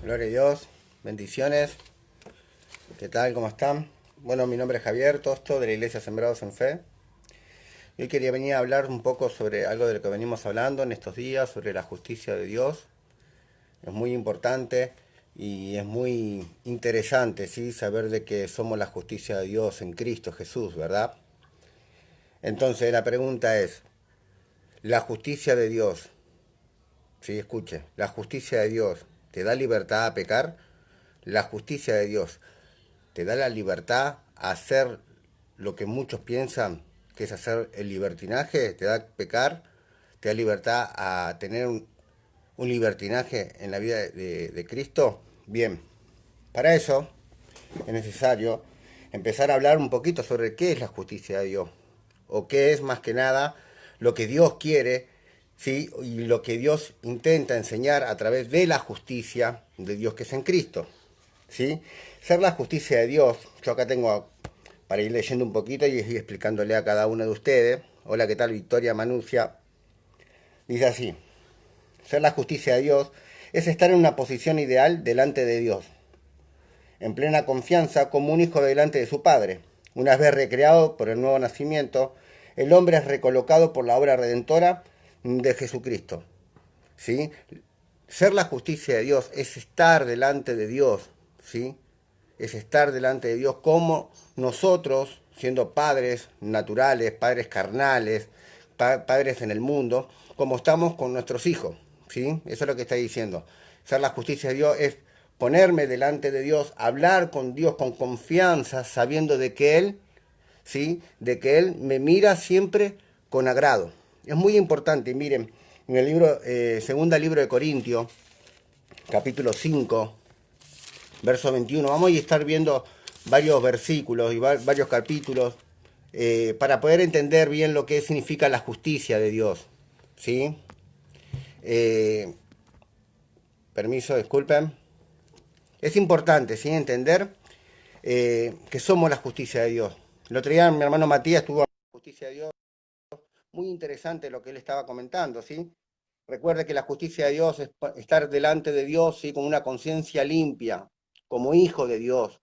Gloria a Dios, bendiciones. ¿Qué tal? ¿Cómo están? Bueno, mi nombre es Javier Tosto de la Iglesia Sembrados en Fe. Hoy quería venir a hablar un poco sobre algo de lo que venimos hablando en estos días, sobre la justicia de Dios. Es muy importante y es muy interesante, ¿sí? Saber de que somos la justicia de Dios en Cristo Jesús, ¿verdad? Entonces la pregunta es, ¿la justicia de Dios, sí, escuche, la justicia de Dios te da libertad a pecar? La justicia de Dios te da la libertad a hacer lo que muchos piensan que es hacer el libertinaje, te da pecar, te da libertad a tener un libertinaje en la vida de Cristo. Bien, para eso es necesario empezar a hablar un poquito sobre qué es la justicia de Dios, o qué es más que nada lo que Dios quiere, ¿sí? Y lo que Dios intenta enseñar a través de la justicia de Dios que es en Cristo. ¿Sí? Ser la justicia de Dios, yo acá tengo para ir leyendo un poquito y explicándole a cada uno de ustedes. Hola, ¿qué tal? Victoria Manuncia. Dice así, ser la justicia de Dios es estar en una posición ideal delante de Dios, en plena confianza como un hijo delante de su Padre. Una vez recreado por el nuevo nacimiento, el hombre es recolocado por la obra redentora de Jesucristo. ¿Sí? Ser la justicia de Dios es estar delante de Dios, ¿sí? Es estar delante de Dios como nosotros, siendo padres naturales, padres carnales, padres en el mundo, como estamos con nuestros hijos, ¿sí? Eso es lo que está diciendo. Ser la justicia de Dios es ponerme delante de Dios, hablar con Dios con confianza, sabiendo de que Él, ¿sí? De que Él me mira siempre con agrado. Es muy importante, miren, en el libro, segunda libro de Corintios, capítulo 5 verso 21. Vamos a estar viendo varios versículos y varios capítulos para poder entender bien lo que significa la justicia de Dios. ¿Sí? Eh, Permiso, disculpen. Es importante, ¿sí? Entender que somos la justicia de Dios. El otro día mi hermano Matías estuvo en la justicia de Dios. Muy interesante lo que él estaba comentando, ¿sí? Recuerde que la justicia de Dios es estar delante de Dios, ¿sí? Con una conciencia limpia, como hijo de Dios.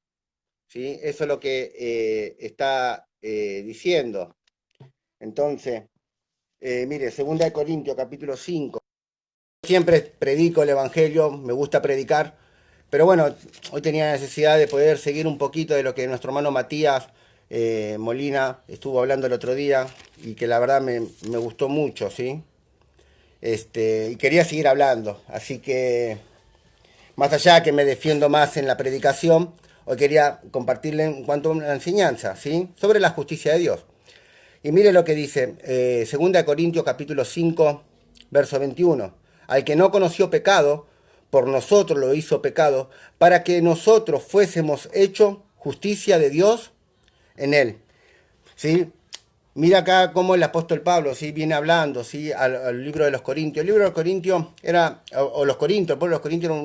¿Sí? Eso es lo que está diciendo. Entonces, mire, 2 Corintios capítulo 5. Siempre predico el Evangelio, me gusta predicar, pero bueno, hoy tenía necesidad de poder seguir un poquito de lo que nuestro hermano Matías Molina estuvo hablando el otro día y que la verdad me gustó mucho, ¿sí? Y quería seguir hablando, así que más allá que me defiendo más en la predicación, hoy quería compartirle en cuanto a una enseñanza, ¿sí? Sobre la justicia de Dios. Y mire lo que dice, 2 Corintios capítulo 5, verso 21. Al que no conoció pecado, por nosotros lo hizo pecado, para que nosotros fuésemos hecho justicia de Dios en él. ¿Sí? Mira acá cómo el apóstol Pablo, ¿sí? Viene hablando, ¿sí? Al libro de los Corintios. El libro de los Corintios era, o los Corintios, el pueblo de los Corintios era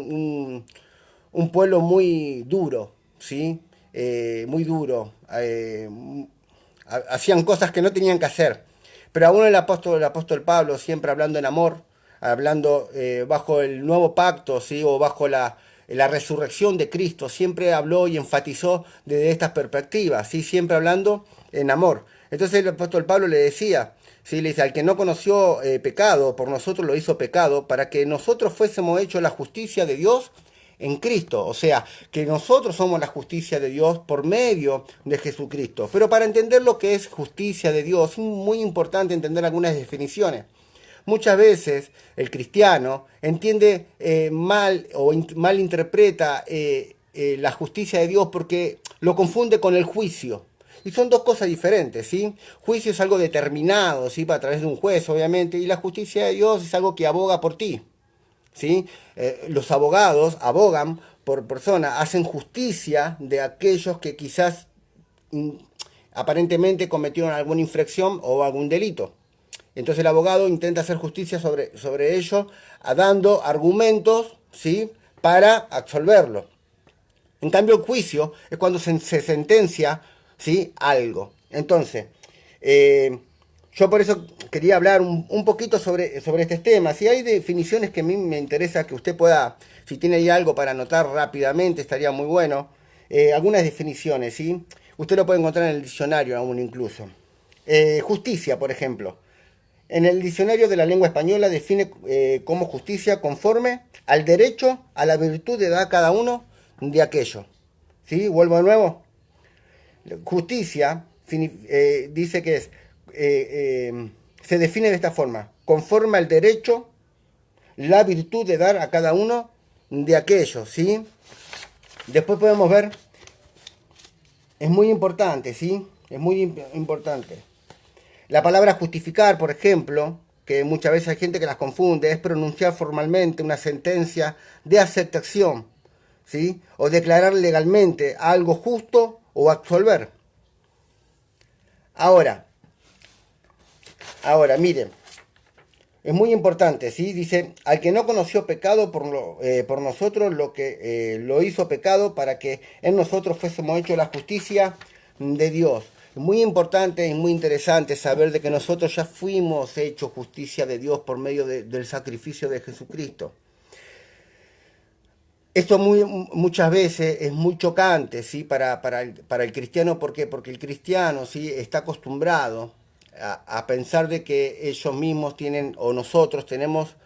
un pueblo muy duro, ¿sí? Muy duro. Hacían cosas que no tenían que hacer. Pero aún el apóstol Pablo, siempre hablando en amor, hablando bajo el nuevo pacto, ¿sí? O bajo la resurrección de Cristo, siempre habló y enfatizó desde estas perspectivas, ¿sí? Siempre hablando en amor. Entonces el apóstol Pablo le decía, ¿sí? Le dice, al que no conoció pecado, por nosotros lo hizo pecado, para que nosotros fuésemos hechos la justicia de Dios en Cristo, o sea, que nosotros somos la justicia de Dios por medio de Jesucristo. Pero para entender lo que es justicia de Dios, es muy importante entender algunas definiciones. Muchas veces el cristiano entiende mal o mal interpreta la justicia de Dios porque lo confunde con el juicio. Y son dos cosas diferentes, ¿sí? Juicio es algo determinado, ¿sí? A través de un juez, obviamente, y la justicia de Dios es algo que aboga por ti. ¿Sí? Los abogados abogan por persona, hacen justicia de aquellos que quizás mm, aparentemente cometieron alguna infracción o algún delito. Entonces el abogado intenta hacer justicia sobre ello, dando argumentos, ¿sí? Para absolverlo. En cambio, el juicio es cuando se sentencia, ¿sí? Algo. Entonces, eh, Yo por eso quería hablar un poquito sobre este tema. Si hay definiciones que a mí me interesa que usted pueda, si tiene ahí algo para anotar rápidamente, estaría muy bueno. Algunas definiciones, ¿sí? Usted lo puede encontrar en el diccionario aún incluso. Justicia, por ejemplo. En el diccionario de la lengua española define como justicia conforme al derecho, a la virtud de dar a cada uno de aquello. ¿Sí? Vuelvo de nuevo. Justicia dice que se define de esta forma, conforme al derecho, la virtud de dar a cada uno de aquello, ¿sí? Después podemos ver, es muy importante, ¿sí? Es muy importante. La palabra justificar, por ejemplo, que muchas veces hay gente que las confunde, es pronunciar formalmente una sentencia de aceptación, ¿sí? O declarar legalmente algo justo o absolver. Ahora, miren, es muy importante, ¿sí? Dice, al que no conoció pecado por nosotros, lo que lo hizo pecado para que en nosotros fuésemos hechos la justicia de Dios. Muy importante y muy interesante saber de que nosotros ya fuimos hechos justicia de Dios por medio del sacrificio de Jesucristo. Esto muchas veces es muy chocante, ¿sí? Para el cristiano, ¿por qué? Porque el cristiano, ¿sí? Está acostumbrado a pensar de que ellos mismos tienen, o nosotros tenemos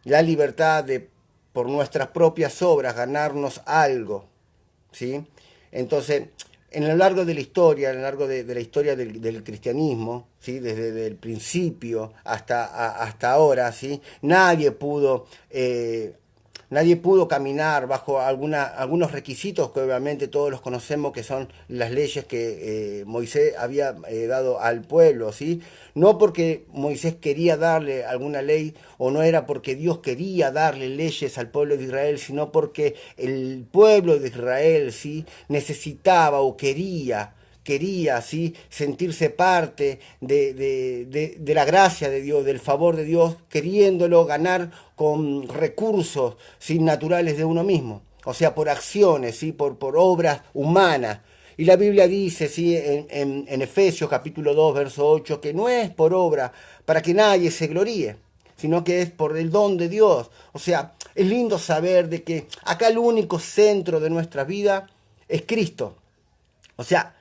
la libertad de, por nuestras propias obras, ganarnos algo, ¿sí? Entonces, en lo largo de la historia, a lo largo de la historia del cristianismo, ¿sí? Desde el principio hasta ahora, ¿sí? Nadie pudo caminar bajo algunos requisitos que obviamente todos los conocemos, que son las leyes que Moisés había dado al pueblo, ¿sí? No porque Moisés quería darle alguna ley, o no era porque Dios quería darle leyes al pueblo de Israel, sino porque el pueblo de Israel, ¿sí? Necesitaba o quería, ¿sí? Sentirse parte de la gracia de Dios, del favor de Dios, queriéndolo ganar con recursos, ¿sí? Naturales de uno mismo, o sea, por acciones, ¿sí? por obras humanas. Y la Biblia dice, ¿sí? En Efesios capítulo 2, verso 8, que no es por obra para que nadie se gloríe, sino que es por el don de Dios. O sea, es lindo saber de que acá el único centro de nuestra vida es Cristo. O sea,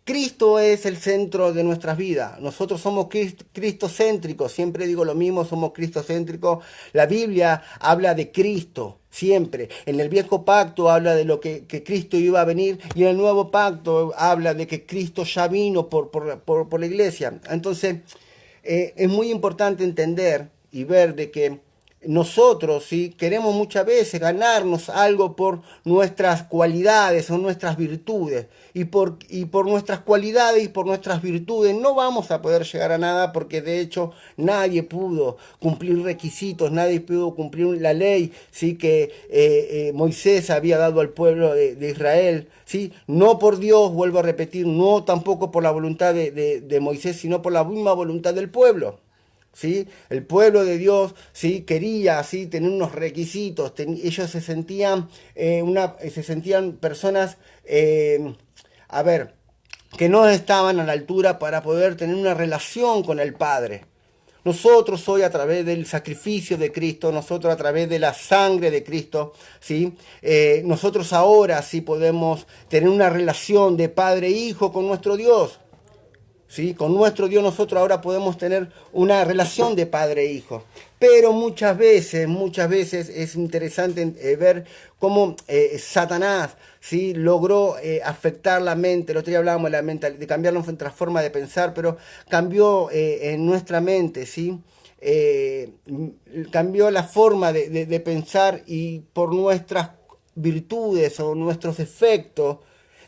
Cristo es el centro de nuestras vidas. Nosotros somos cristocéntricos. Siempre digo lo mismo, somos cristocéntricos. La Biblia habla de Cristo, siempre. En el viejo pacto habla de lo que Cristo iba a venir, y en el nuevo pacto habla de que Cristo ya vino por la iglesia. Entonces, es muy importante entender y ver de que nosotros, ¿sí? Queremos muchas veces ganarnos algo por nuestras cualidades o nuestras virtudes. Y por nuestras cualidades y por nuestras virtudes no vamos a poder llegar a nada, porque de hecho nadie pudo cumplir requisitos, nadie pudo cumplir la ley, ¿sí? Que Moisés había dado al pueblo de Israel, ¿sí? No por Dios, vuelvo a repetir, no tampoco por la voluntad de Moisés, sino por la misma voluntad del pueblo. ¿Sí? El pueblo de Dios, ¿sí? Quería, ¿sí? Tener unos requisitos. Ellos se sentían personas, a ver, que no estaban a la altura para poder tener una relación con el Padre. Nosotros hoy, a través del sacrificio de Cristo, nosotros a través de la sangre de Cristo, ¿sí? Nosotros ahora sí podemos tener una relación de padre e hijo con nuestro Dios. ¿Sí? Con nuestro Dios nosotros ahora podemos tener una relación de padre e hijo. Pero muchas veces es interesante ver cómo Satanás, ¿sí? Logró afectar la mente. El otro día hablábamos de cambiar nuestra forma de pensar, pero cambió en nuestra mente, ¿sí? Cambió la forma de pensar, y por nuestras virtudes o nuestros efectos,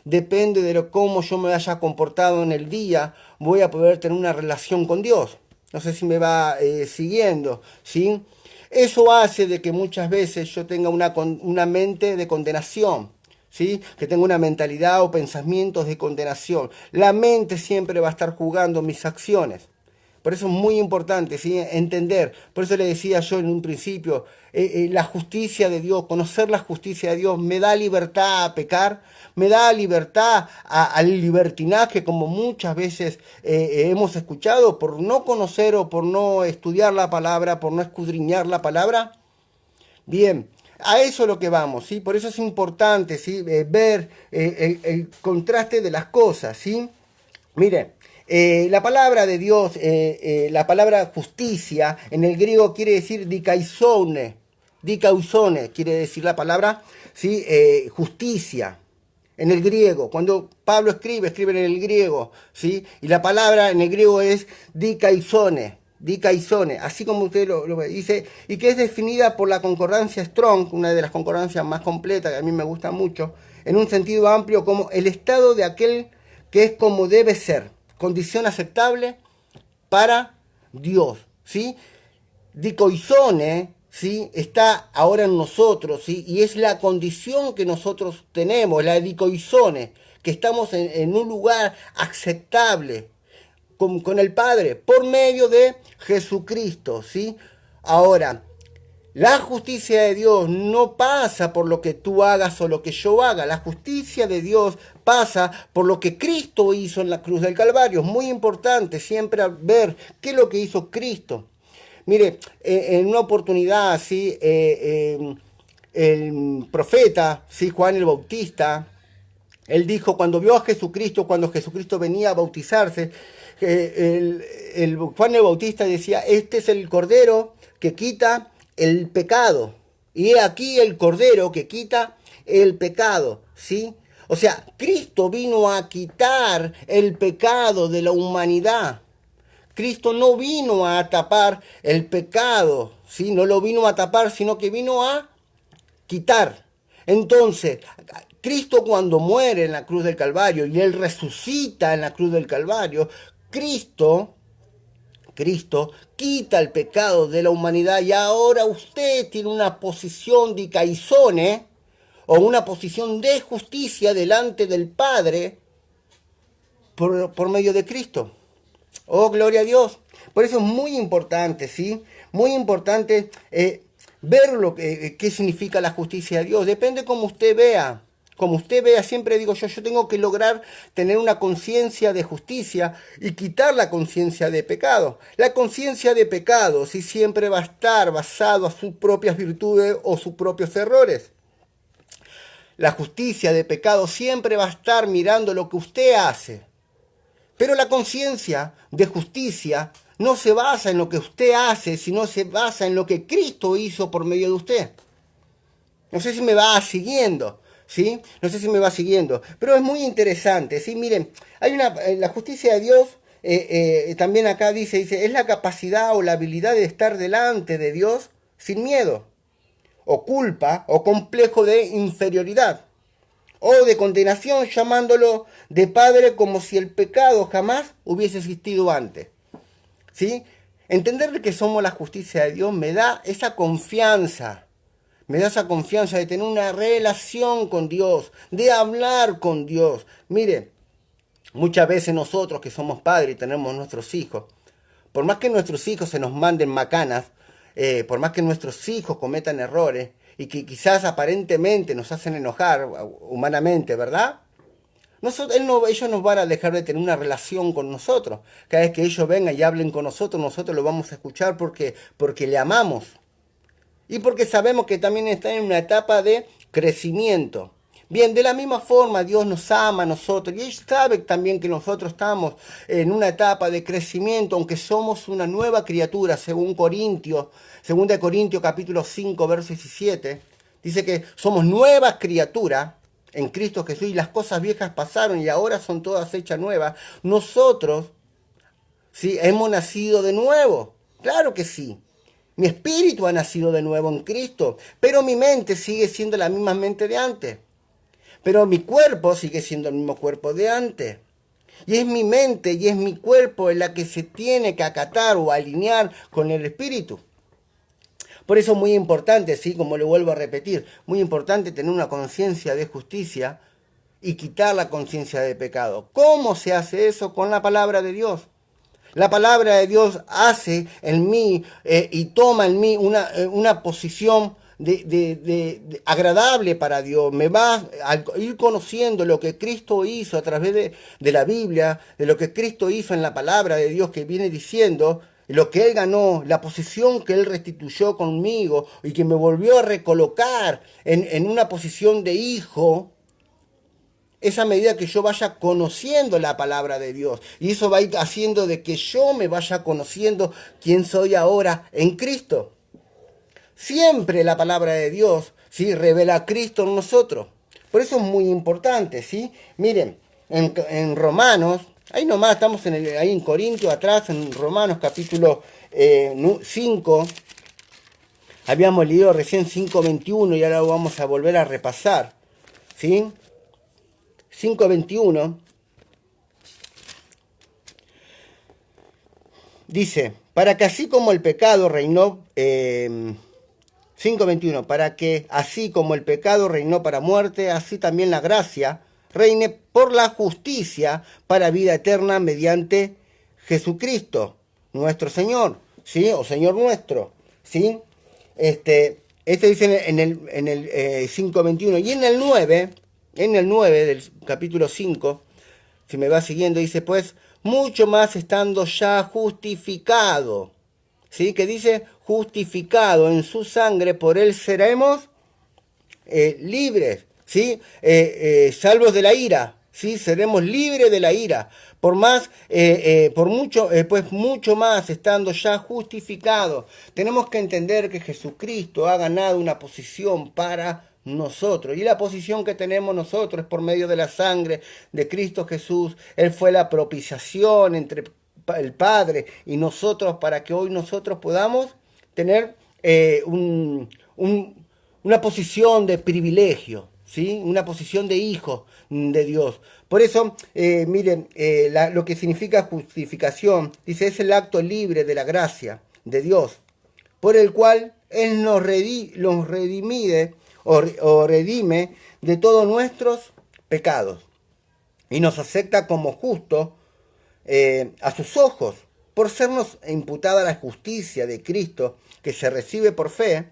depende de cómo yo me haya comportado en el día, voy a poder tener una relación con Dios. No sé si me va siguiendo, ¿sí? Eso hace de que muchas veces yo tenga una mente de condenación, ¿sí? Que tenga una mentalidad o pensamientos de condenación. La mente siempre va a estar jugando mis acciones. Por eso es muy importante, ¿sí? Entender. Por eso le decía yo en un principio, la justicia de Dios, conocer la justicia de Dios, me da libertad a pecar, me da libertad al libertinaje, como muchas veces hemos escuchado, por no conocer o por no estudiar la palabra, por no escudriñar la palabra. Bien, a eso es lo que vamos, ¿sí? Por eso es importante, ¿sí? Ver el contraste de las cosas, ¿sí? Mire, la palabra de Dios, la palabra justicia, en el griego quiere decir dikaizone, dikaizone quiere decir la palabra, ¿sí? Justicia. En el griego, cuando Pablo escribe en el griego, ¿sí? Y la palabra en el griego es dikaizone, dikaizone, así como usted lo dice, y que es definida por la concordancia Strong, una de las concordancias más completas, que a mí me gusta mucho, en un sentido amplio, como el estado de aquel que es como debe ser, condición aceptable para Dios, ¿sí? Dicoizone, ¿sí? Está ahora en nosotros, ¿sí? Y es la condición que nosotros tenemos, la dicoizone, que estamos en un lugar aceptable con el Padre por medio de Jesucristo, ¿sí? Ahora, la justicia de Dios no pasa por lo que tú hagas o lo que yo haga. La justicia de Dios pasa por lo que Cristo hizo en la cruz del Calvario. Es muy importante siempre ver qué es lo que hizo Cristo. Mire, en una oportunidad, ¿sí? El profeta, ¿sí? Juan el Bautista, él dijo, cuando vio a Jesucristo, cuando Jesucristo venía a bautizarse, Juan el Bautista decía, este es el Cordero que quita el pecado. Y he aquí el Cordero que quita el pecado, ¿sí? O sea, Cristo vino a quitar el pecado de la humanidad. Cristo no vino a tapar el pecado, ¿sí? No lo vino a tapar, sino que vino a quitar. Entonces, Cristo cuando muere en la cruz del Calvario y Él resucita en la cruz del Calvario, Cristo quita el pecado de la humanidad y ahora usted tiene una posición de caizone o una posición de justicia delante del Padre por medio de Cristo. Oh, gloria a Dios. Por eso es muy importante, ¿sí? Muy importante ver qué significa la justicia de Dios. Depende como usted vea. Como usted vea, siempre digo yo tengo que lograr tener una conciencia de justicia y quitar la conciencia de pecado. La conciencia de pecado sí siempre va a estar basado a sus propias virtudes o sus propios errores. La justicia de pecado siempre va a estar mirando lo que usted hace. Pero la conciencia de justicia no se basa en lo que usted hace, sino se basa en lo que Cristo hizo por medio de usted. No sé si me va siguiendo, ¿sí? No sé si me va siguiendo, pero es muy interesante, ¿sí? Miren, la justicia de Dios, también acá dice, es la capacidad o la habilidad de estar delante de Dios sin miedo, o culpa, o complejo de inferioridad, o de condenación, llamándolo de Padre como si el pecado jamás hubiese existido antes. ¿Sí? Entender que somos la justicia de Dios me da esa confianza. Me da esa confianza de tener una relación con Dios, de hablar con Dios. Mire, muchas veces nosotros que somos padres y tenemos nuestros hijos, por más que nuestros hijos se nos manden macanas, por más que nuestros hijos cometan errores, y que quizás aparentemente nos hacen enojar humanamente, ¿verdad? Ellos nos van a dejar de tener una relación con nosotros. Cada vez que ellos vengan y hablen con nosotros lo vamos a escuchar porque le amamos. Y porque sabemos que también está en una etapa de crecimiento. Bien, de la misma forma Dios nos ama a nosotros y Él sabe también que nosotros estamos en una etapa de crecimiento, aunque somos una nueva criatura, según Corintios, 2 Corintios capítulo 5, verso 17, dice que somos nuevas criaturas en Cristo Jesús y las cosas viejas pasaron y ahora son todas hechas nuevas. Nosotros, ¿sí? Hemos nacido de nuevo, claro que sí. Mi espíritu ha nacido de nuevo en Cristo, pero mi mente sigue siendo la misma mente de antes. Pero mi cuerpo sigue siendo el mismo cuerpo de antes. Y es mi mente y es mi cuerpo en la que se tiene que acatar o alinear con el espíritu. Por eso es muy importante, ¿sí? Como le vuelvo a repetir, muy importante tener una conciencia de justicia y quitar la conciencia de pecado. ¿Cómo se hace eso? Con la palabra de Dios. La palabra de Dios hace en mí y toma en mí una posición agradable para Dios. Me va a ir conociendo lo que Cristo hizo a través de la Biblia, de lo que Cristo hizo en la palabra de Dios que viene diciendo, lo que Él ganó, la posición que Él restituyó conmigo y que me volvió a recolocar en una posición de hijo. Esa medida que yo vaya conociendo la palabra de Dios. Y eso va a ir haciendo de que yo me vaya conociendo quién soy ahora en Cristo. Siempre la palabra de Dios, ¿sí?, revela a Cristo en nosotros. Por eso es muy importante, ¿sí? Miren, en Romanos, ahí nomás estamos ahí en Corintios atrás, en Romanos capítulo 5, habíamos leído recién 5:21 y ahora lo vamos a volver a repasar, ¿sí? 5:21 dice, para que así como el pecado reinó, 5:21, para que así como el pecado reinó para muerte, así también la gracia reine por la justicia para vida eterna mediante Jesucristo, nuestro Señor, ¿sí? O Señor nuestro, ¿sí? Este dice en el 5:21 y en el 9 del capítulo 5, si me va siguiendo, dice, pues, mucho más estando ya justificado, ¿sí? Que dice, justificado en su sangre, por él seremos libres, ¿sí? Salvos de la ira, ¿sí? Seremos libres de la ira. Pues mucho más estando ya justificados. Tenemos que entender que Jesucristo ha ganado una posición para nosotros. Y la posición que tenemos nosotros es por medio de la sangre de Cristo Jesús. Él fue la propiciación entre el Padre y nosotros para que hoy nosotros podamos tener una posición de privilegio, ¿sí? Una posición de hijo de Dios. Por eso, miren, lo que significa justificación, dice, es el acto libre de la gracia de Dios, por el cual Él nos redime de todos nuestros pecados y nos acepta como justos a sus ojos, por sernos imputada la justicia de Cristo que se recibe por fe,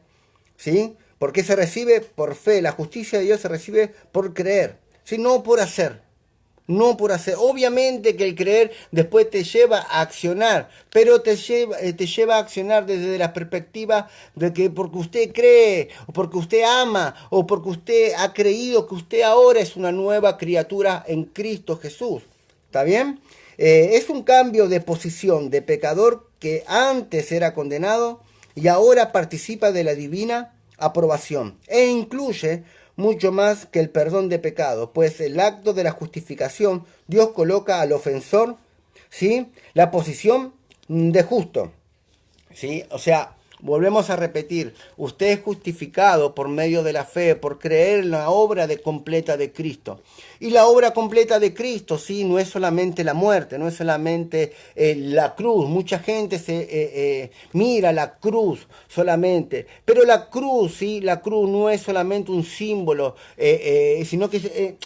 ¿sí? Porque se recibe por fe, la justicia de Dios se recibe por creer, ¿sí? No por hacer, no por hacer. Obviamente que el creer después te lleva a accionar, pero te lleva a accionar desde la perspectiva de que porque usted cree, o porque usted ama, o porque usted ha creído que usted ahora es una nueva criatura en Cristo Jesús. ¿Está bien? Es un cambio de posición de pecador que antes era condenado y ahora participa de la divina aprobación e incluye mucho más que el perdón de pecados, pues el acto de la justificación Dios coloca al ofensor, ¿sí?, la posición de justo, ¿sí? O sea, volvemos a repetir, usted es justificado por medio de la fe, por creer en la obra completa de Cristo. Y la obra completa de Cristo, sí, no es solamente la muerte, no es solamente la cruz. Mucha gente mira la cruz solamente, pero la cruz, sí, la cruz no es solamente un símbolo, sino que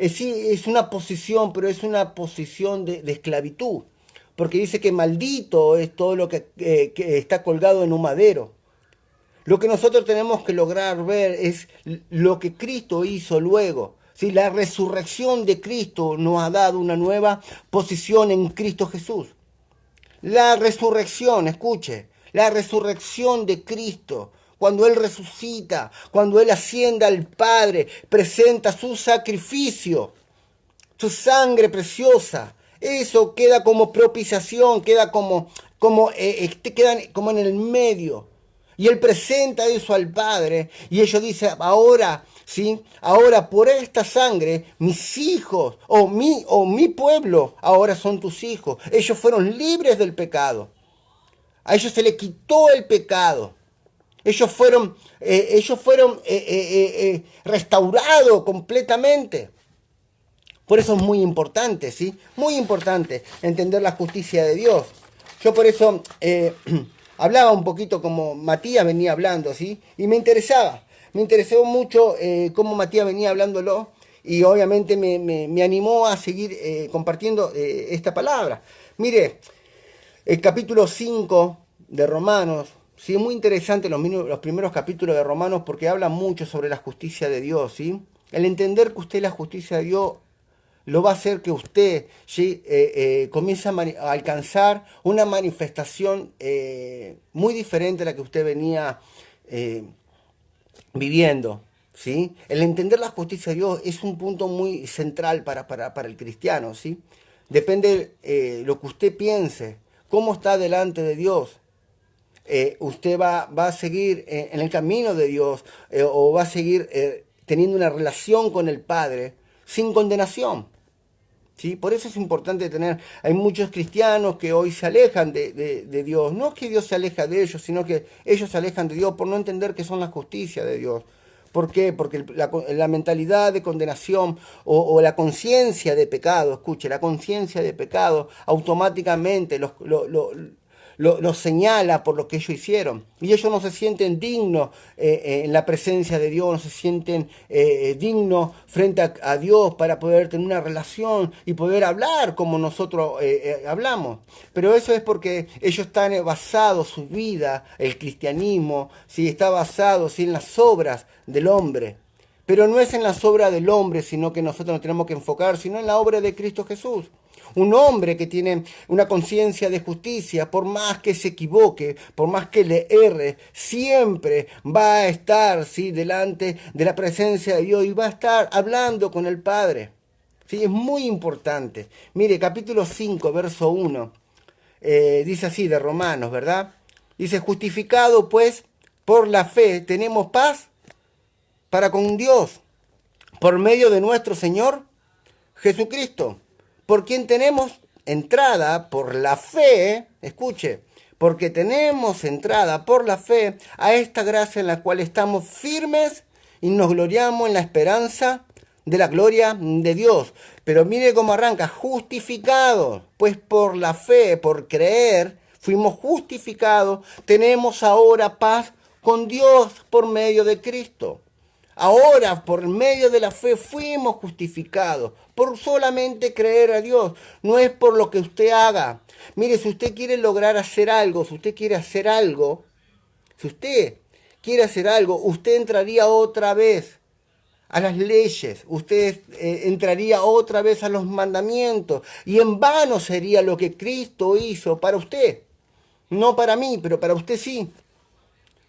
sí, es una posición, pero es una posición de esclavitud. Porque dice que maldito es todo lo que está colgado en un madero. Lo que nosotros tenemos que lograr ver es lo que Cristo hizo luego. ¿Sí? La resurrección de Cristo nos ha dado una nueva posición en Cristo Jesús. La resurrección, escuche, la resurrección de Cristo, cuando Él resucita, cuando Él asciende al Padre, presenta su sacrificio, su sangre preciosa. Eso queda como propiciación, queda como en el medio. Y Él presenta eso al Padre. Y ellos dicen, ahora, ¿sí? Ahora por esta sangre, mis hijos o mi pueblo, ahora son tus hijos. Ellos fueron libres del pecado. A ellos se les quitó el pecado. Ellos fueron restaurados completamente. Por eso es muy importante, ¿sí? Muy importante entender la justicia de Dios. Yo por eso hablaba un poquito como Matías venía hablando, ¿sí? Y me interesó mucho cómo Matías venía hablándolo y obviamente me animó a seguir compartiendo esta palabra. Mire, El capítulo 5 de Romanos, sí, es muy interesante los primeros capítulos de Romanos porque habla mucho sobre la justicia de Dios, ¿sí? El entender que usted la justicia de Dios lo va a hacer que usted, ¿sí? Comience a alcanzar una manifestación muy diferente a la que usted venía eh, viviendo, ¿sí? El entender la justicia de Dios es un punto muy central para el cristiano, ¿sí? Depende lo que usted piense, cómo está delante de Dios. Usted va a seguir en el camino de Dios o va a seguir teniendo una relación con el Padre sin condenación. ¿Sí? Por eso es importante tener, hay muchos cristianos que hoy se alejan de Dios. No es que Dios se aleja de ellos, sino que ellos se alejan de Dios por no entender que son la justicia de Dios. ¿Por qué? Porque la mentalidad de condenación o la conciencia de pecado, escuche, la conciencia de pecado automáticamente los señala por lo que ellos hicieron. Y ellos no se sienten dignos en la presencia de Dios, no se sienten dignos frente a Dios para poder tener una relación y poder hablar como nosotros hablamos. Pero eso es porque ellos están basados, su vida, el cristianismo, ¿sí? Está basado, ¿sí? En las obras del hombre. Pero no es en las obras del hombre, sino que nosotros nos tenemos que enfocar, sino en la obra de Cristo Jesús. Un hombre que tiene una conciencia de justicia, por más que se equivoque, por más que le erre, siempre va a estar, ¿sí? Delante de la presencia de Dios y va a estar hablando con el Padre. ¿Sí? Es muy importante. Mire, capítulo 5, verso 1, dice así de Romanos, ¿verdad? Dice, justificado pues por la fe, tenemos paz para con Dios, por medio de nuestro Señor Jesucristo, por quien tenemos entrada por la fe, escuche, porque tenemos entrada por la fe a esta gracia en la cual estamos firmes y nos gloriamos en la esperanza de la gloria de Dios. Pero mire cómo arranca, justificados, pues por la fe, por creer, fuimos justificados, tenemos ahora paz con Dios por medio de Cristo. Ahora, por medio de la fe, fuimos justificados por solamente creer a Dios. No es por lo que usted haga. Mire, si usted quiere lograr hacer algo, si usted quiere hacer algo, si usted quiere hacer algo, usted entraría otra vez a las leyes, usted entraría otra vez a los mandamientos y en vano sería lo que Cristo hizo para usted. No para mí, pero para usted sí.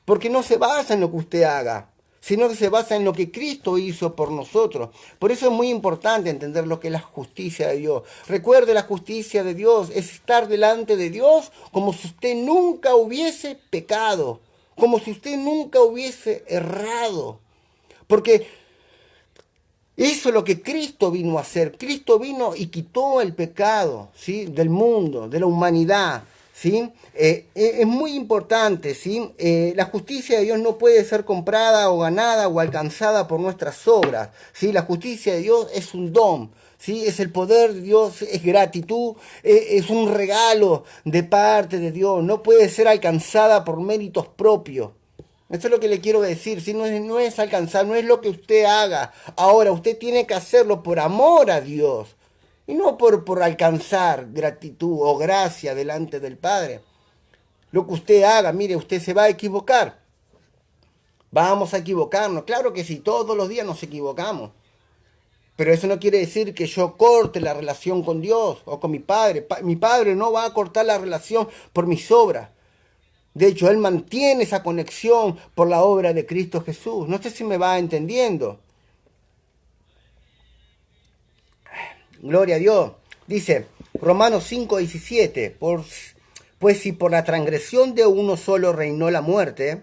Porque no se basa en lo que usted haga, sino que se basa en lo que Cristo hizo por nosotros. Por eso es muy importante entender lo que es la justicia de Dios. Recuerde, la justicia de Dios es estar delante de Dios como si usted nunca hubiese pecado, como si usted nunca hubiese errado. Porque eso es lo que Cristo vino a hacer. Cristo vino y quitó el pecado, ¿sí? Del mundo, de la humanidad. ¿Sí? Es muy importante, ¿sí? La justicia de Dios no puede ser comprada o ganada o alcanzada por nuestras obras, ¿sí? La justicia de Dios es un don, ¿sí? Es el poder de Dios, es gratitud, es un regalo de parte de Dios, no puede ser alcanzada por méritos propios. Eso es lo que le quiero decir, ¿sí? No es alcanzar, no es lo que usted haga. Ahora, usted tiene que hacerlo por amor a Dios. Y no por alcanzar gratitud o gracia delante del Padre. Lo que usted haga, mire, usted se va a equivocar. Vamos a equivocarnos. Claro que sí, todos los días nos equivocamos. Pero eso no quiere decir que yo corte la relación con Dios o con mi Padre. Mi Padre no va a cortar la relación por mis obras. De hecho, Él mantiene esa conexión por la obra de Cristo Jesús. No sé si me va entendiendo. Gloria a Dios. Dice Romanos 5:17, pues si por la transgresión de uno solo reinó la muerte,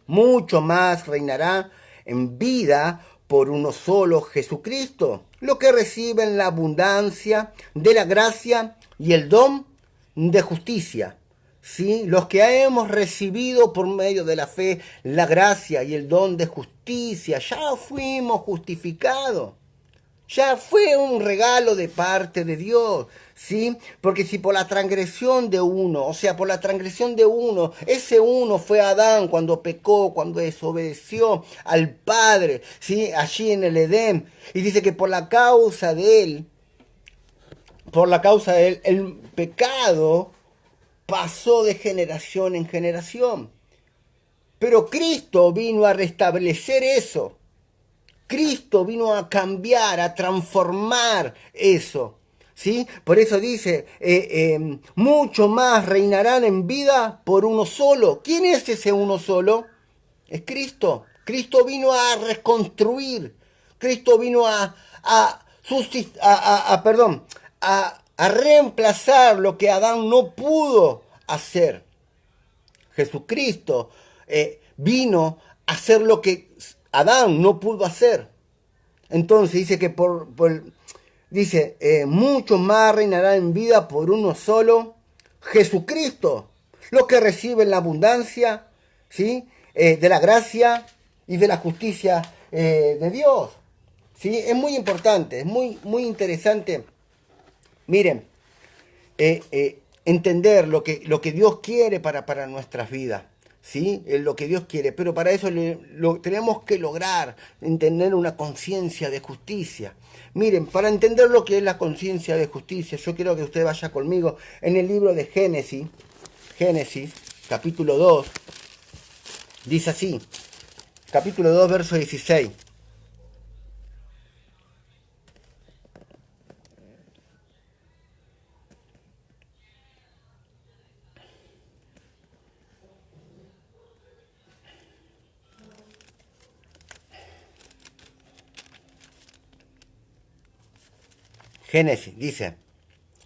mucho más reinará en vida por uno solo, Jesucristo, lo que reciben la abundancia de la gracia y el don de justicia. ¿Sí? Los que hemos recibido por medio de la fe la gracia y el don de justicia, ya fuimos justificados. Ya fue un regalo de parte de Dios, ¿sí? Porque si por la transgresión de uno, o sea, por la transgresión de uno, ese uno fue Adán cuando pecó, cuando desobedeció al Padre, ¿sí? Allí en el Edén. Y dice que por la causa de él, el pecado pasó de generación en generación. Pero Cristo vino a restablecer eso. Cristo vino a cambiar, a transformar eso. ¿Sí? Por eso dice, mucho más reinarán en vida por uno solo. ¿Quién es ese uno solo? Es Cristo. Cristo vino a reconstruir. Cristo vino a reemplazar lo que Adán no pudo hacer. Jesucristo vino a hacer lo que Adán no pudo hacer. Entonces dice que muchos más reinarán en vida por uno solo, Jesucristo, los que reciben la abundancia, ¿sí? De la gracia y de la justicia de Dios. ¿Sí? Es muy importante, es muy interesante. Miren, entender lo que Dios quiere para nuestras vidas. ¿Sí? Lo que Dios quiere, pero para eso tenemos que lograr tener una conciencia de justicia. Miren, para entender lo que es la conciencia de justicia, yo quiero que usted vaya conmigo en el libro de Génesis, capítulo 2, dice así, capítulo 2, verso 16. Génesis, dice,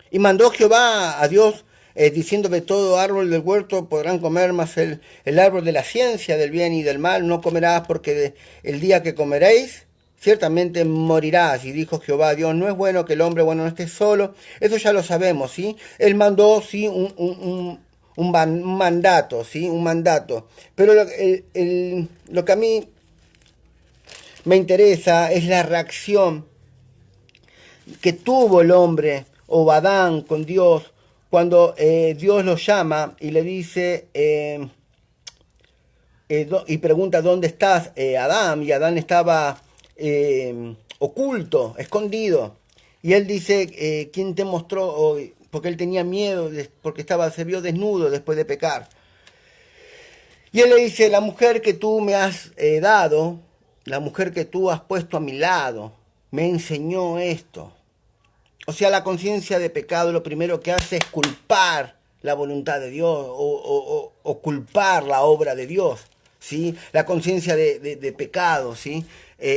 y mandó Jehová a Dios, diciéndome, todo árbol del huerto podrán comer, mas el árbol de la ciencia del bien y del mal no comerás, porque el día que comeréis, ciertamente morirás. Y dijo Jehová a Dios, no es bueno que el hombre no esté solo. Eso ya lo sabemos, ¿sí? Él mandó, ¿sí? Un mandato, ¿sí? Un mandato. Pero lo que a mí me interesa es la reacción que tuvo el hombre o Adán con Dios cuando Dios lo llama y le dice y pregunta dónde estás, Adán, y Adán estaba oculto, escondido, y él dice, ¿quién te mostró? Porque él tenía miedo, porque se vio desnudo después de pecar. Y él le dice, la mujer que tú me has dado, la mujer que tú has puesto a mi lado, me enseñó esto. O sea, la conciencia de pecado lo primero que hace es culpar la voluntad de Dios o culpar la obra de Dios, ¿sí? La conciencia de pecado, ¿sí?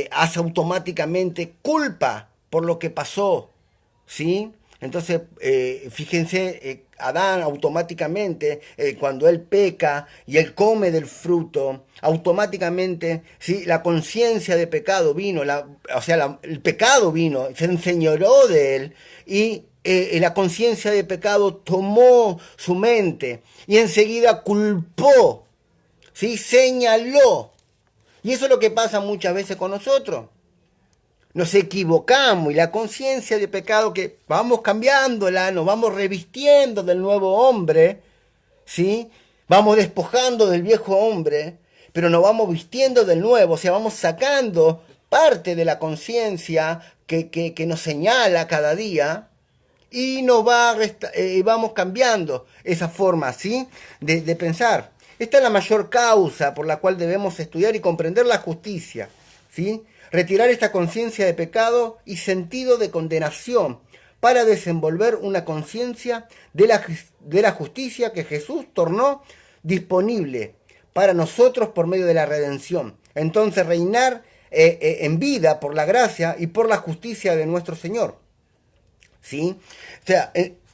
Hace automáticamente culpa por lo que pasó, ¿sí? Entonces, fíjense, Adán automáticamente, cuando él peca y él come del fruto, automáticamente, ¿sí? La conciencia de pecado vino, el pecado vino, se enseñoreó de él y la conciencia de pecado tomó su mente y enseguida culpó, ¿sí? Señaló. Y eso es lo que pasa muchas veces con nosotros. Nos equivocamos y la conciencia de pecado que vamos cambiándola, nos vamos revistiendo del nuevo hombre, ¿sí? Vamos despojando del viejo hombre, pero nos vamos vistiendo del nuevo, o sea, vamos sacando parte de la conciencia que nos señala cada día y vamos cambiando esa forma, ¿sí? de pensar. Esta es la mayor causa por la cual debemos estudiar y comprender la justicia, ¿sí? Retirar esta conciencia de pecado y sentido de condenación para desenvolver una conciencia de la justicia que Jesús tornó disponible para nosotros por medio de la redención. Entonces reinar en vida por la gracia y por la justicia de nuestro Señor. ¿Sí?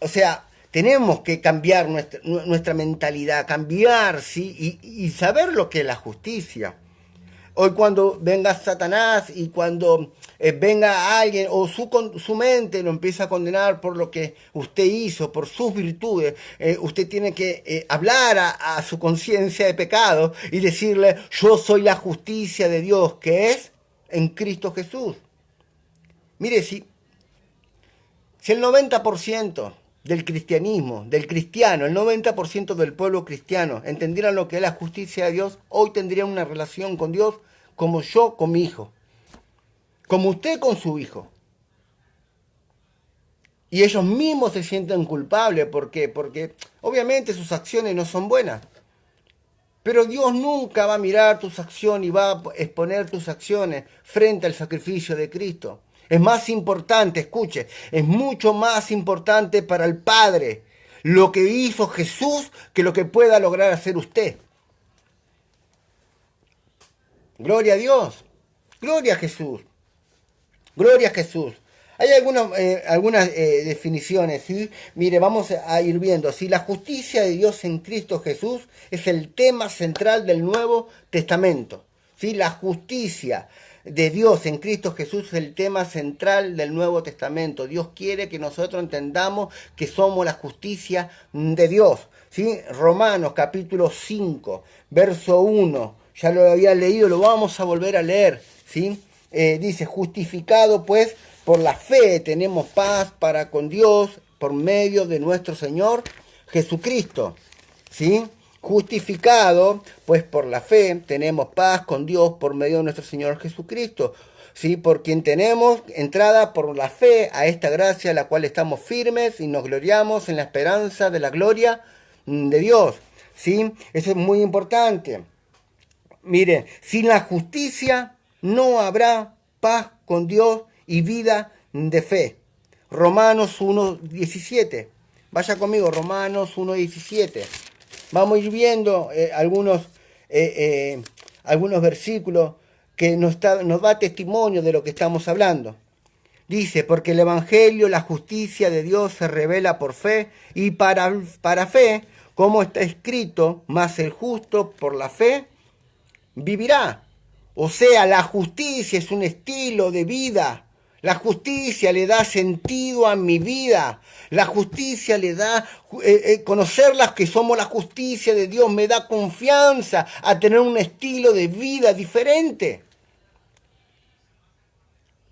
O sea, tenemos que cambiar nuestra mentalidad, cambiar, ¿sí? Y saber lo que es la justicia. Hoy cuando venga Satanás y cuando venga alguien o su mente lo empieza a condenar por lo que usted hizo, por sus virtudes, usted tiene que hablar a su conciencia de pecado y decirle, yo soy la justicia de Dios que es en Cristo Jesús. Mire, si el 90% del cristianismo, del cristiano, el 90% del pueblo cristiano entendieran lo que es la justicia de Dios, hoy tendrían una relación con Dios como yo con mi hijo, como usted con su hijo. Y ellos mismos se sienten culpables. ¿Por qué? Porque obviamente sus acciones no son buenas. Pero Dios nunca va a mirar tus acciones y va a exponer tus acciones frente al sacrificio de Cristo. Es más importante, escuche, es mucho más importante para el Padre lo que hizo Jesús que lo que pueda lograr hacer usted. Gloria a Dios. Gloria a Jesús. Gloria a Jesús. Hay algunas definiciones, ¿sí? Mire, vamos a ir viendo. Si la justicia de Dios en Cristo Jesús es el tema central del Nuevo Testamento. ¿Sí? La justicia de Dios en Cristo Jesús es el tema central del Nuevo Testamento. Dios quiere que nosotros entendamos que somos la justicia de Dios. ¿Sí? Romanos capítulo 5, verso 1. Ya lo había leído, lo vamos a volver a leer. ¿Sí? Dice, justificado pues por la fe tenemos paz para con Dios por medio de nuestro Señor Jesucristo. ¿Sí? Justificado pues por la fe tenemos paz con Dios por medio de nuestro Señor Jesucristo. ¿Sí? Por quien tenemos entrada por la fe a esta gracia, la cual estamos firmes y nos gloriamos en la esperanza de la gloria de Dios. ¿Sí? Eso es muy importante. Miren, sin la justicia no habrá paz con Dios y vida de fe. Romanos 1:17. Vaya conmigo, Romanos 1:17. Vamos a ir viendo algunos versículos que nos da testimonio de lo que estamos hablando. Dice, porque el Evangelio, la justicia de Dios se revela por fe y para fe, como está escrito, mas el justo por la fe vivirá. O sea, la justicia es un estilo de vida. La justicia le da sentido a mi vida. La justicia le da, conocerlas que somos la justicia de Dios, me da confianza a tener un estilo de vida diferente.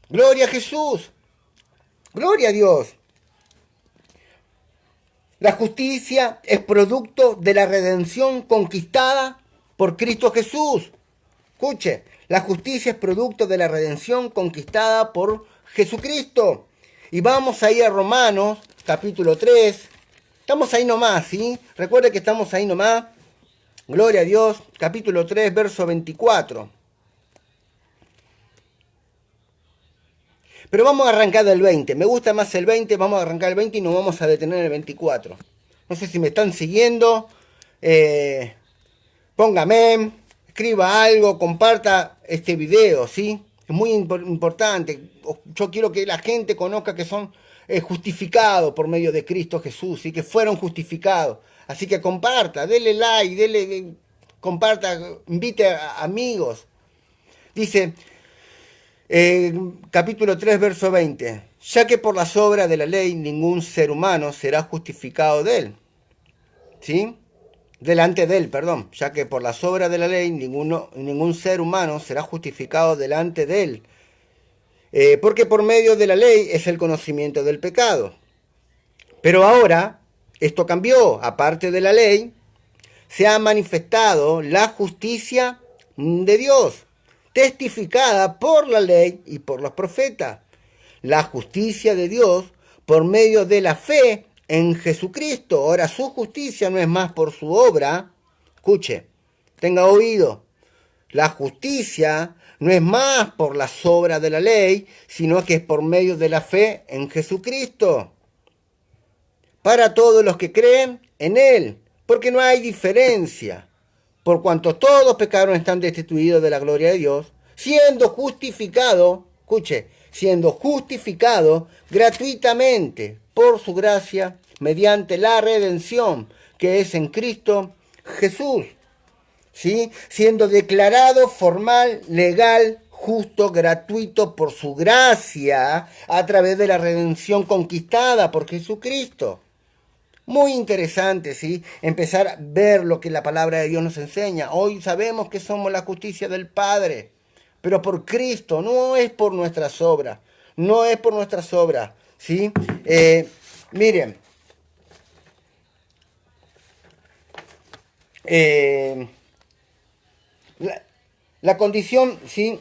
Gloria a Jesús. Gloria a Dios. La justicia es producto de la redención conquistada por Cristo Jesús. Escuche, la justicia es producto de la redención conquistada por Jesucristo. Y vamos a ir a Romanos, capítulo 3. Estamos ahí nomás, ¿sí? Recuerde que estamos ahí nomás. Gloria a Dios, capítulo 3, verso 24. Pero vamos a arrancar del 20. Me gusta más el 20, vamos a arrancar el 20 y nos vamos a detener en el 24. No sé si me están siguiendo. Póngame, escriba algo, comparta este video, ¿sí? Es muy importante. Yo quiero que la gente conozca que son justificados por medio de Cristo Jesús, ¿sí? Que fueron justificados. Así que comparta, dele like, comparta, invite a amigos. Dice, capítulo 3, verso 20. Ya que por las obras de la ley ningún ser humano será justificado de él. ¿Sí? Delante de él, perdón, ya que por las obras de la ley ningún ser humano será justificado delante de él, porque por medio de la ley es el conocimiento del pecado. Pero ahora, esto cambió, aparte de la ley, se ha manifestado la justicia de Dios, testificada por la ley y por los profetas. La justicia de Dios por medio de la fe en Jesucristo. Ahora, su justicia no es más por su obra. Escuche, tenga oído. La justicia no es más por las obras de la ley, sino que es por medio de la fe en Jesucristo. Para todos los que creen en Él, porque no hay diferencia. Por cuanto todos pecaron, están destituidos de la gloria de Dios, siendo justificado, escuche, siendo justificado gratuitamente por su gracia mediante la redención que es en Cristo Jesús, ¿sí? Siendo declarado formal, legal, justo, gratuito por su gracia a través de la redención conquistada por Jesucristo. Muy interesante, ¿sí? Empezar a ver lo que la palabra de Dios nos enseña. Hoy sabemos que somos la justicia del Padre, pero por Cristo, no es por nuestras obras. No es por nuestras obras, ¿sí? Miren. La condición, ¿sí?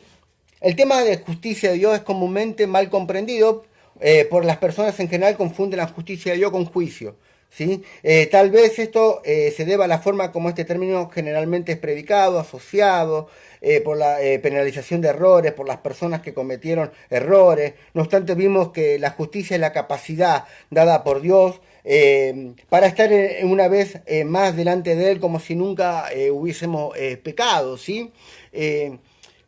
El tema de justicia de Dios es comúnmente mal comprendido por las personas en general confunden la justicia de Dios con juicio. ¿Sí? Tal vez esto se deba a la forma como este término generalmente es predicado, asociado, por la penalización de errores, por las personas que cometieron errores. No obstante, vimos que la justicia es la capacidad dada por Dios para estar una vez más delante de Él como si nunca hubiésemos pecado, ¿sí?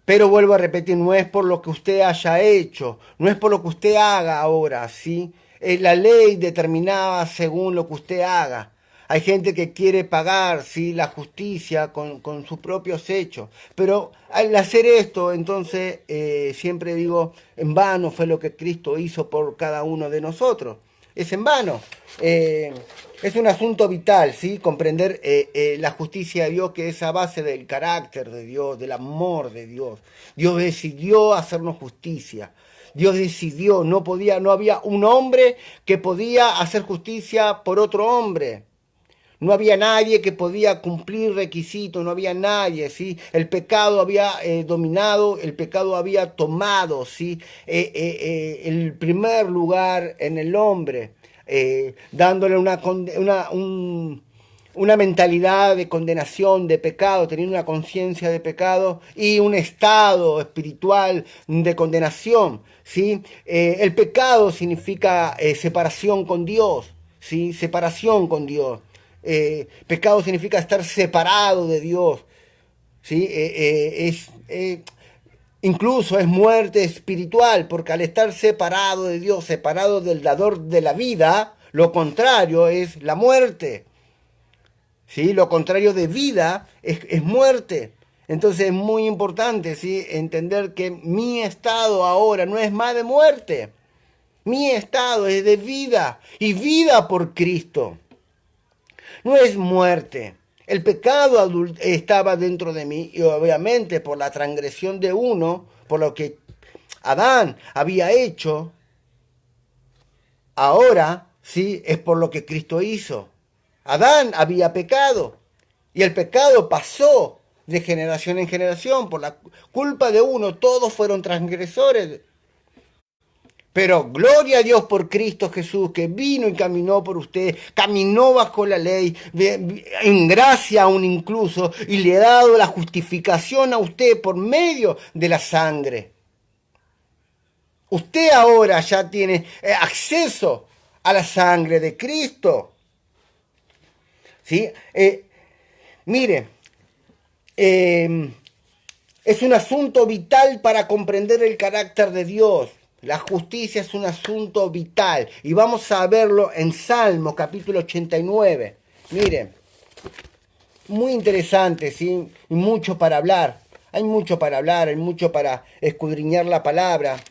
Pero vuelvo a repetir, no es por lo que usted haya hecho, no es por lo que usted haga ahora, ¿sí? La ley determinada según lo que usted haga. Hay gente que quiere pagar, ¿sí?, la justicia con sus propios hechos. Pero al hacer esto, entonces, siempre digo, en vano fue lo que Cristo hizo por cada uno de nosotros. Es en vano. Es un asunto vital, ¿sí? Comprender la justicia de Dios, que es a base del carácter de Dios, del amor de Dios. Dios decidió hacernos justicia. Dios decidió, no había un hombre que podía hacer justicia por otro hombre. No había nadie que podía cumplir requisitos, no había nadie, ¿sí? El pecado había dominado, el pecado había tomado, ¿sí? El primer lugar en el hombre, dándole una mentalidad de condenación, de pecado, teniendo una conciencia de pecado y un estado espiritual de condenación, ¿sí? El pecado significa separación con Dios, ¿sí? Separación con Dios. Pecado significa estar separado de Dios, ¿sí? Incluso es muerte espiritual, porque al estar separado de Dios, separado del dador de la vida, lo contrario es la muerte, ¿sí? Lo contrario de vida es muerte. Entonces es muy importante, ¿sí?, entender que mi estado ahora no es más de muerte, mi estado es de vida, y vida por Cristo. No es muerte. El pecado estaba dentro de mí y obviamente por la transgresión de uno, por lo que Adán había hecho, ahora sí es por lo que Cristo hizo. Adán había pecado y el pecado pasó de generación en generación. Por la culpa de uno, todos fueron transgresores. Pero gloria a Dios por Cristo Jesús, que vino y caminó por usted, caminó bajo la ley, en gracia aún incluso, y le ha dado la justificación a usted por medio de la sangre. Usted ahora ya tiene acceso a la sangre de Cristo. ¿Sí? Mire, es un asunto vital para comprender el carácter de Dios. La justicia es un asunto vital. Y vamos a verlo en Salmo capítulo 89. Miren, muy interesante, ¿sí? Y mucho para hablar. Hay mucho para hablar, hay mucho para escudriñar la palabra.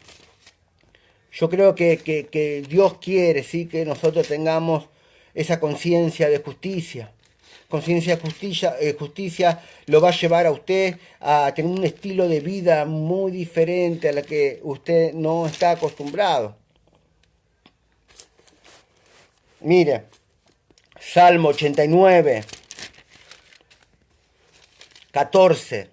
Yo creo que Dios quiere, ¿sí?, que nosotros tengamos esa conciencia de justicia. Conciencia de justicia lo va a llevar a usted a tener un estilo de vida muy diferente a la que usted no está acostumbrado. Mire, Salmo 89, 14.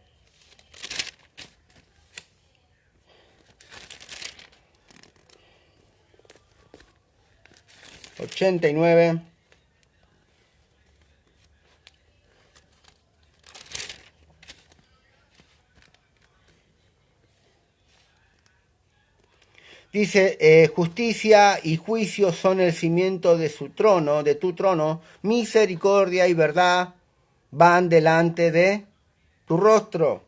Dice, justicia y juicio son el cimiento de su trono, de tu trono, misericordia y verdad van delante de tu rostro.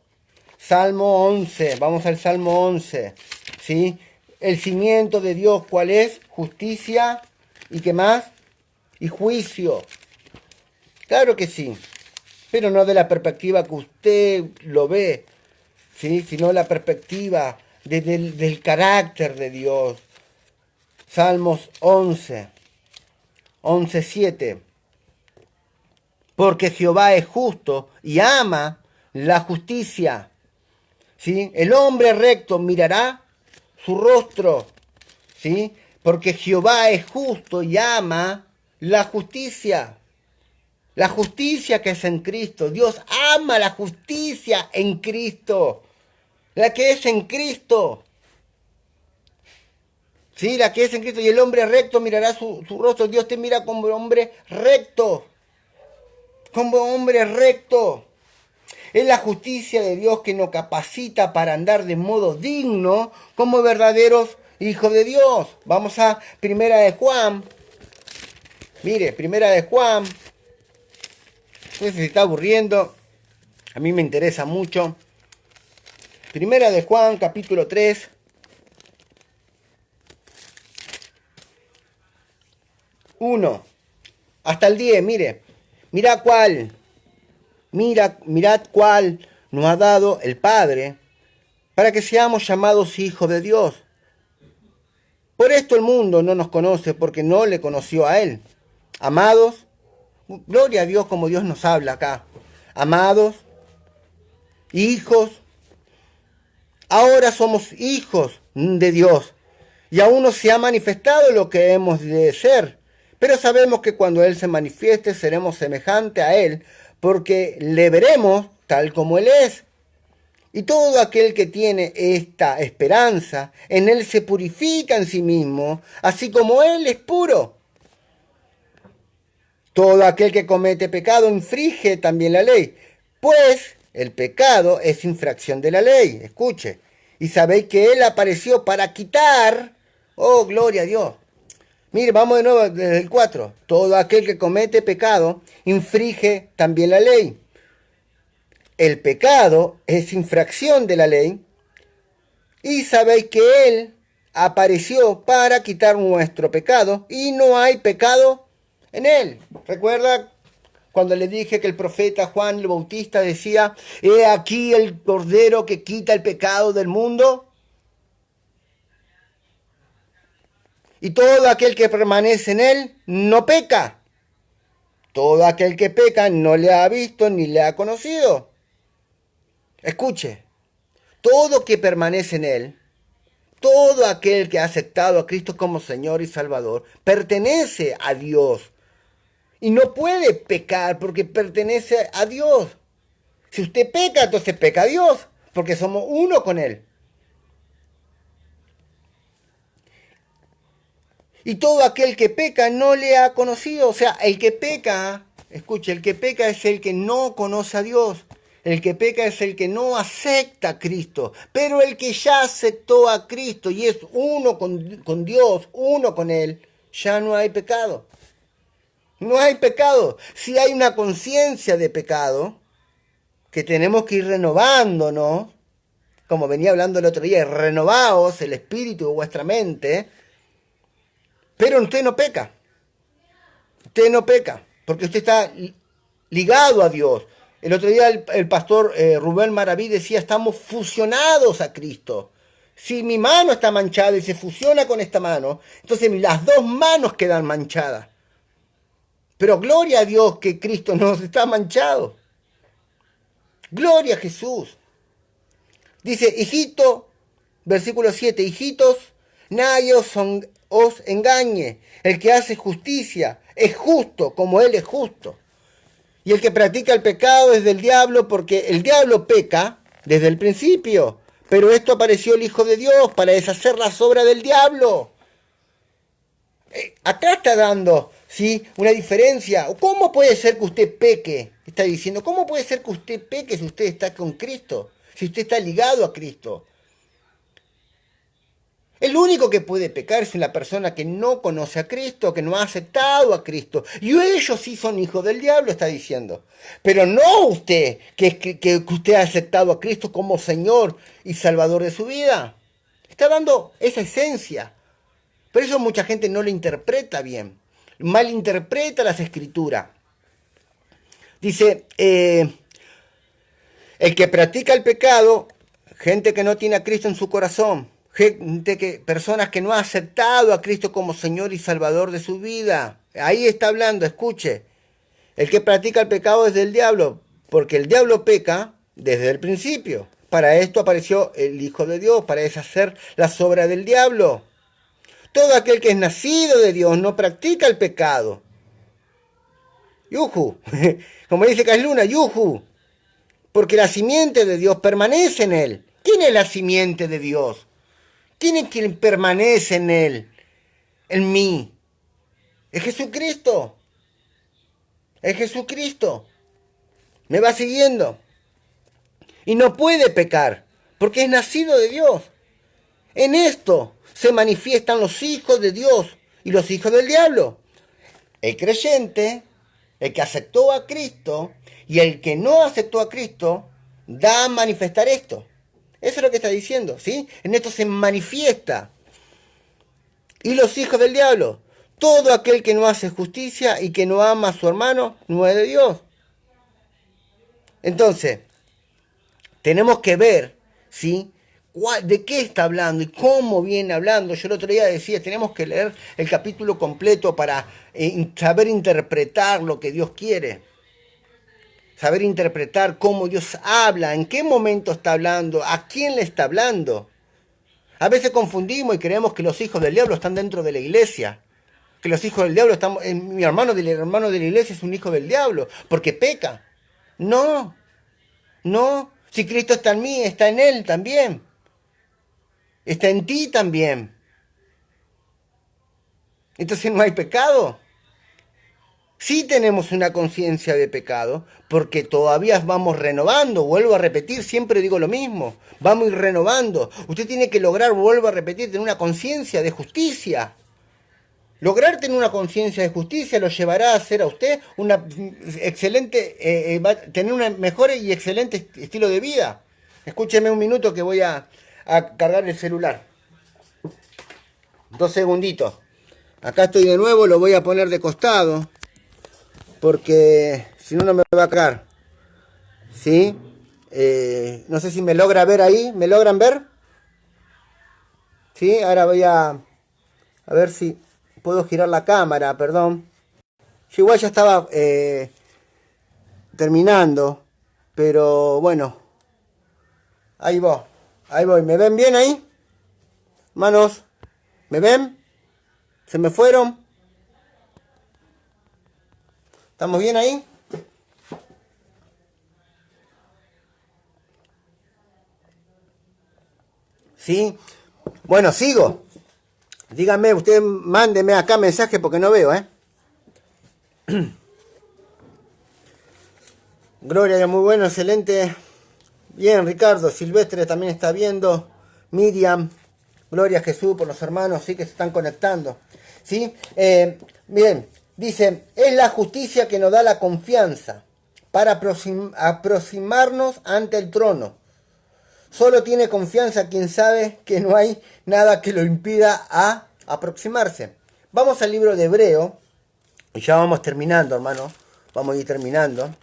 Salmo 11, vamos al Salmo 11, ¿sí? El cimiento de Dios, ¿cuál es? Justicia y ¿qué más? Y juicio. Claro que sí, pero no de la perspectiva que usted lo ve, ¿sí?, sino la perspectiva del carácter de Dios. Salmos 11, 7. Porque Jehová es justo y ama la justicia. ¿Sí? El hombre recto mirará su rostro. ¿Sí? Porque Jehová es justo y ama la justicia. La justicia que es en Cristo. Dios ama la justicia en Cristo. La que es en Cristo. Sí, la que es en Cristo. Y el hombre recto mirará su rostro. Dios te mira como hombre recto. Como hombre recto. Es la justicia de Dios que nos capacita para andar de modo digno como verdaderos hijos de Dios. Vamos a Primera de Juan. Mire, Primera de Juan. No sé si se está aburriendo. A mí me interesa mucho. Primera de Juan, capítulo 3. 1 hasta el 10, mire. Mirad cuál nos ha dado el Padre para que seamos llamados hijos de Dios. Por esto el mundo no nos conoce porque no le conoció a Él. Amados, gloria a Dios como Dios nos habla acá. Amados, hijos, ahora somos hijos de Dios y aún no se ha manifestado lo que hemos de ser. Pero sabemos que cuando Él se manifieste seremos semejantes a Él porque le veremos tal como Él es. Y todo aquel que tiene esta esperanza, en Él se purifica en sí mismo, así como Él es puro. Todo aquel que comete pecado infringe también la ley, pues el pecado es infracción de la ley. Escuche, y sabéis que Él apareció para quitar, oh gloria a Dios. Mire, vamos de nuevo desde el 4. Todo aquel que comete pecado infringe también la ley. El pecado es infracción de la ley y sabéis que Él apareció para quitar nuestro pecado y no hay pecado en Él. ¿Recuerda cuando le dije que el profeta Juan el Bautista decía, he aquí el Cordero que quita el pecado del mundo? Y todo aquel que permanece en Él no peca. Todo aquel que peca no le ha visto ni le ha conocido. Escuche, todo que permanece en Él, todo aquel que ha aceptado a Cristo como Señor y Salvador, pertenece a Dios. Y no puede pecar porque pertenece a Dios. Si usted peca, entonces peca a Dios, porque somos uno con Él. Y todo aquel que peca no le ha conocido. O sea, el que peca, escuche, el que peca es el que no conoce a Dios. El que peca es el que no acepta a Cristo. Pero el que ya aceptó a Cristo y es uno con Dios, uno con Él, ya no hay pecado. No hay pecado. Si hay una conciencia de pecado, que tenemos que ir renovándonos, como venía hablando el otro día, renovaos el espíritu de vuestra mente, pero usted no peca. Usted no peca, porque usted está ligado a Dios. El otro día el pastor Rubén Maraví decía, estamos fusionados a Cristo. Si mi mano está manchada y se fusiona con esta mano, entonces las dos manos quedan manchadas. Pero gloria a Dios que Cristo no está manchado. Gloria a Jesús. Dice, hijito, versículo 7, hijitos, nadie os engañe. El que hace justicia es justo como Él es justo. Y el que practica el pecado es del diablo, porque el diablo peca desde el principio. Pero esto apareció el Hijo de Dios para deshacer las obras del diablo. Acá está dando, ¿sí?, una diferencia. ¿Cómo puede ser que usted peque? Está diciendo, ¿cómo puede ser que usted peque si usted está con Cristo? Si usted está ligado a Cristo. El único que puede pecar es una persona que no conoce a Cristo, que no ha aceptado a Cristo. Y ellos sí son hijos del diablo, está diciendo. Pero no usted, que usted ha aceptado a Cristo como Señor y Salvador de su vida. Está dando esa esencia. Pero eso mucha gente no lo interpreta bien. Malinterpreta las Escrituras. Dice, el que practica el pecado, gente que no tiene a Cristo en su corazón. Personas que no han aceptado a Cristo como Señor y Salvador de su vida. Ahí está hablando, escuche. El que practica el pecado es del diablo, porque el diablo peca desde el principio. Para esto apareció el Hijo de Dios, para deshacer las obras del diablo. Todo aquel que es nacido de Dios no practica el pecado. Yuhu, como dice Casluna, yuhu, porque la simiente de Dios permanece en él. ¿Quién es la simiente de Dios? ¿Quién es quien permanece en él? En mí. Es Jesucristo. Es Jesucristo. Me va siguiendo. Y no puede pecar, porque es nacido de Dios. En esto se manifiestan los hijos de Dios y los hijos del diablo. El creyente, el que aceptó a Cristo y el que no aceptó a Cristo, da a manifestar esto. Eso es lo que está diciendo, ¿sí? En esto se manifiesta. Y los hijos del diablo, todo aquel que no hace justicia y que no ama a su hermano, no es de Dios. Entonces, tenemos que ver, ¿sí? ¿De qué está hablando y cómo viene hablando? Yo el otro día decía, tenemos que leer el capítulo completo para saber interpretar lo que Dios quiere. Saber interpretar cómo Dios habla, en qué momento está hablando, a quién le está hablando. A veces confundimos y creemos que los hijos del diablo están dentro de la iglesia. Que los hijos del diablo están... Mi hermano de la iglesia es un hijo del diablo, porque peca. No, no. Si Cristo está en mí, está en él también. Está en ti también. Entonces no hay pecado. Sí tenemos una conciencia de pecado, porque todavía vamos renovando. Vuelvo a repetir, siempre digo lo mismo. Vamos a ir renovando. Usted tiene que lograr, vuelvo a repetir, tener una conciencia de justicia. Lograr tener una conciencia de justicia lo llevará a ser a usted una excelente, tener un mejor y excelente estilo de vida. Escúcheme un minuto que voy a cargar el celular. 2 segunditos. Acá estoy de nuevo, lo voy a poner de costado, porque si no, no me va a cargar. ¿Sí? No sé si me logra ver ahí. ¿Me logran ver? ¿Sí? Ahora voy a ver si puedo girar la cámara, perdón. Yo igual ya estaba terminando, pero bueno. Ahí voy. Ahí voy. ¿Me ven bien ahí? Manos, ¿me ven? ¿Se me fueron? ¿Estamos bien ahí? ¿Sí? Bueno, sigo. Díganme, usted mándeme acá mensaje porque no veo, Gloria, muy bueno, excelente. Bien, Ricardo, Silvestre también está viendo. Miriam, gloria a Jesús por los hermanos, sí, que se están conectando. ¿Sí? Bien, dice, es la justicia que nos da la confianza para aproximarnos ante el trono. Solo tiene confianza quien sabe que no hay nada que lo impida a aproximarse. Vamos al libro de Hebreo. Y ya vamos terminando, hermano. Vamos a ir terminando.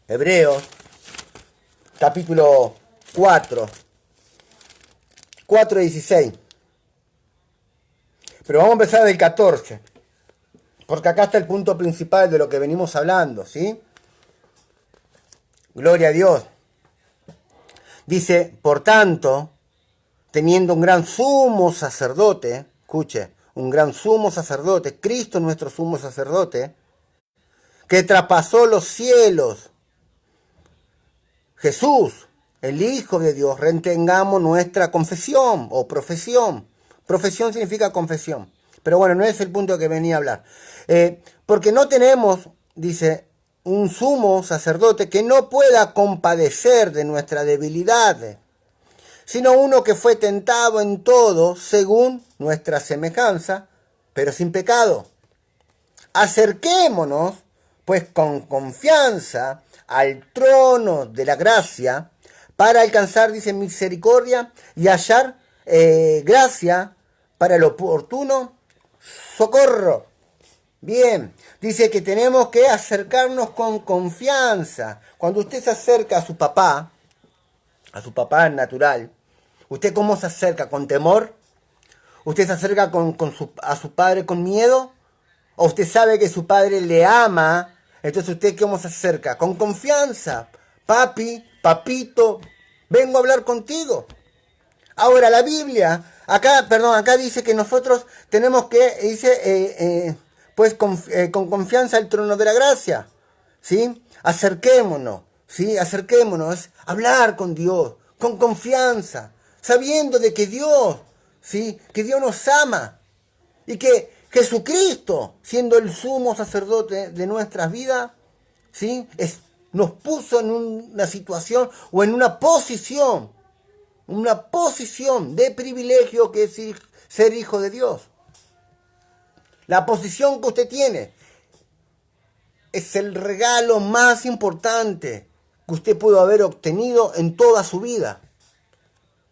Hebreos, capítulo 4. 4:16. Pero vamos a empezar del 14. Porque acá está el punto principal de lo que venimos hablando, ¿sí? Gloria a Dios. Dice, por tanto, teniendo un gran sumo sacerdote, escuche, un gran sumo sacerdote, Cristo nuestro sumo sacerdote, que traspasó los cielos, Jesús, el Hijo de Dios, retengamos nuestra confesión o profesión. Profesión significa confesión. Pero bueno, no es el punto que venía a hablar. Porque no tenemos, dice, un sumo sacerdote que no pueda compadecer de nuestra debilidad, sino uno que fue tentado en todo según nuestra semejanza, pero sin pecado. Acerquémonos, pues, con confianza al trono de la gracia para alcanzar, dice, misericordia y hallar gracia para el oportuno socorro. Bien, dice que tenemos que acercarnos con confianza. Cuando usted se acerca a su papá natural, ¿usted cómo se acerca? ¿Con temor? ¿Usted se acerca a su padre con miedo? ¿O usted sabe que su padre le ama? Entonces usted cómo se acerca? Con confianza. Papi, papito, vengo a hablar contigo. Ahora la Biblia, acá dice que nosotros tenemos que, dice, con confianza al trono de la gracia, ¿sí? Acerquémonos, ¿sí? Acerquémonos, hablar con Dios, con confianza, sabiendo de que Dios, ¿sí? Que Dios nos ama y que Jesucristo, siendo el sumo sacerdote de nuestras vidas, ¿sí? Nos puso en una situación o en una posición de privilegio que es ser hijo de Dios. La posición que usted tiene es el regalo más importante que usted pudo haber obtenido en toda su vida.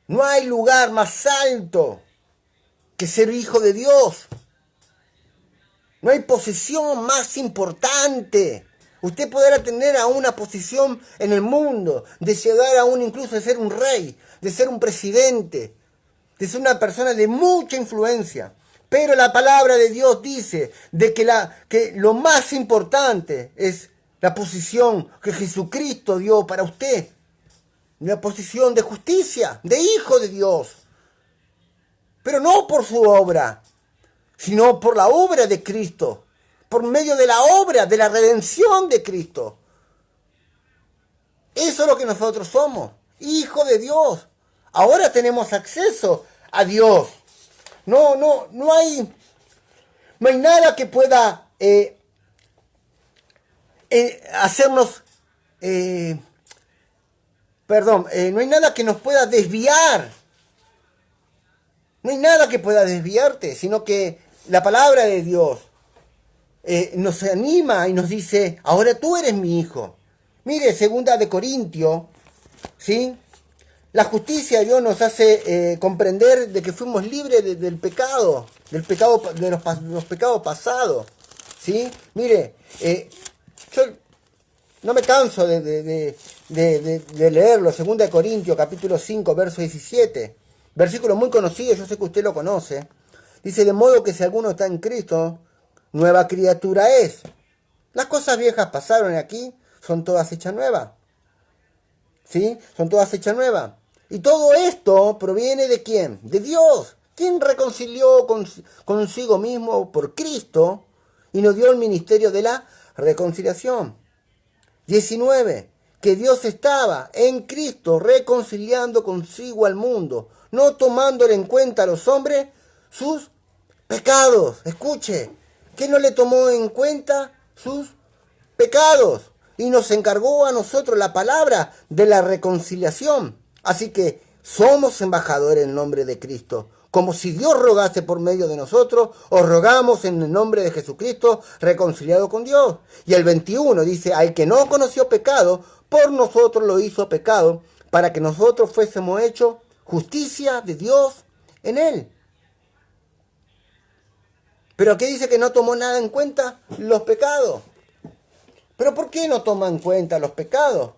No hay lugar más alto que ser hijo de Dios. No hay posición más importante. Usted podrá tener aún una posición en el mundo, de llegar aún incluso a ser un rey, de ser un presidente, de ser una persona de mucha influencia. Pero la palabra de Dios dice de que lo más importante es la posición que Jesucristo dio para usted. Una posición de justicia, de hijo de Dios. Pero no por su obra, sino por la obra de Cristo. Por medio de la obra, de la redención de Cristo. Eso es lo que nosotros somos, hijos de Dios. Ahora tenemos acceso a Dios. No hay nada que pueda hacernos, no hay nada que nos pueda desviar. No hay nada que pueda desviarte, sino que la palabra de Dios nos anima y nos dice, ahora tú eres mi hijo. Mire, 2 Corintios, ¿sí? La justicia de Dios nos hace comprender de que fuimos libres del pecado, de los pecados pasados, ¿sí? Mire, yo no me canso de leerlo, 2 Corintios capítulo 5, verso 17, versículo muy conocido, yo sé que usted lo conoce. Dice, de modo que si alguno está en Cristo, nueva criatura es. Las cosas viejas pasaron aquí, son todas hechas nuevas. ¿Sí? Son todas hechas nuevas. Y todo esto proviene de ¿quién? De Dios. ¿Quién reconcilió consigo mismo por Cristo y nos dio el ministerio de la reconciliación? 19. Que Dios estaba en Cristo reconciliando consigo al mundo, no tomándole en cuenta a los hombres sus pecados. Escuche, que no le tomó en cuenta sus pecados y nos encargó a nosotros la palabra de la reconciliación. Así que somos embajadores en nombre de Cristo. Como si Dios rogase por medio de nosotros, os rogamos en el nombre de Jesucristo, reconciliado con Dios. Y el 21 dice, al que no conoció pecado, por nosotros lo hizo pecado, para que nosotros fuésemos hechos justicia de Dios en él. Pero aquí dice que no tomó nada en cuenta los pecados. ¿Pero por qué no toma en cuenta los pecados?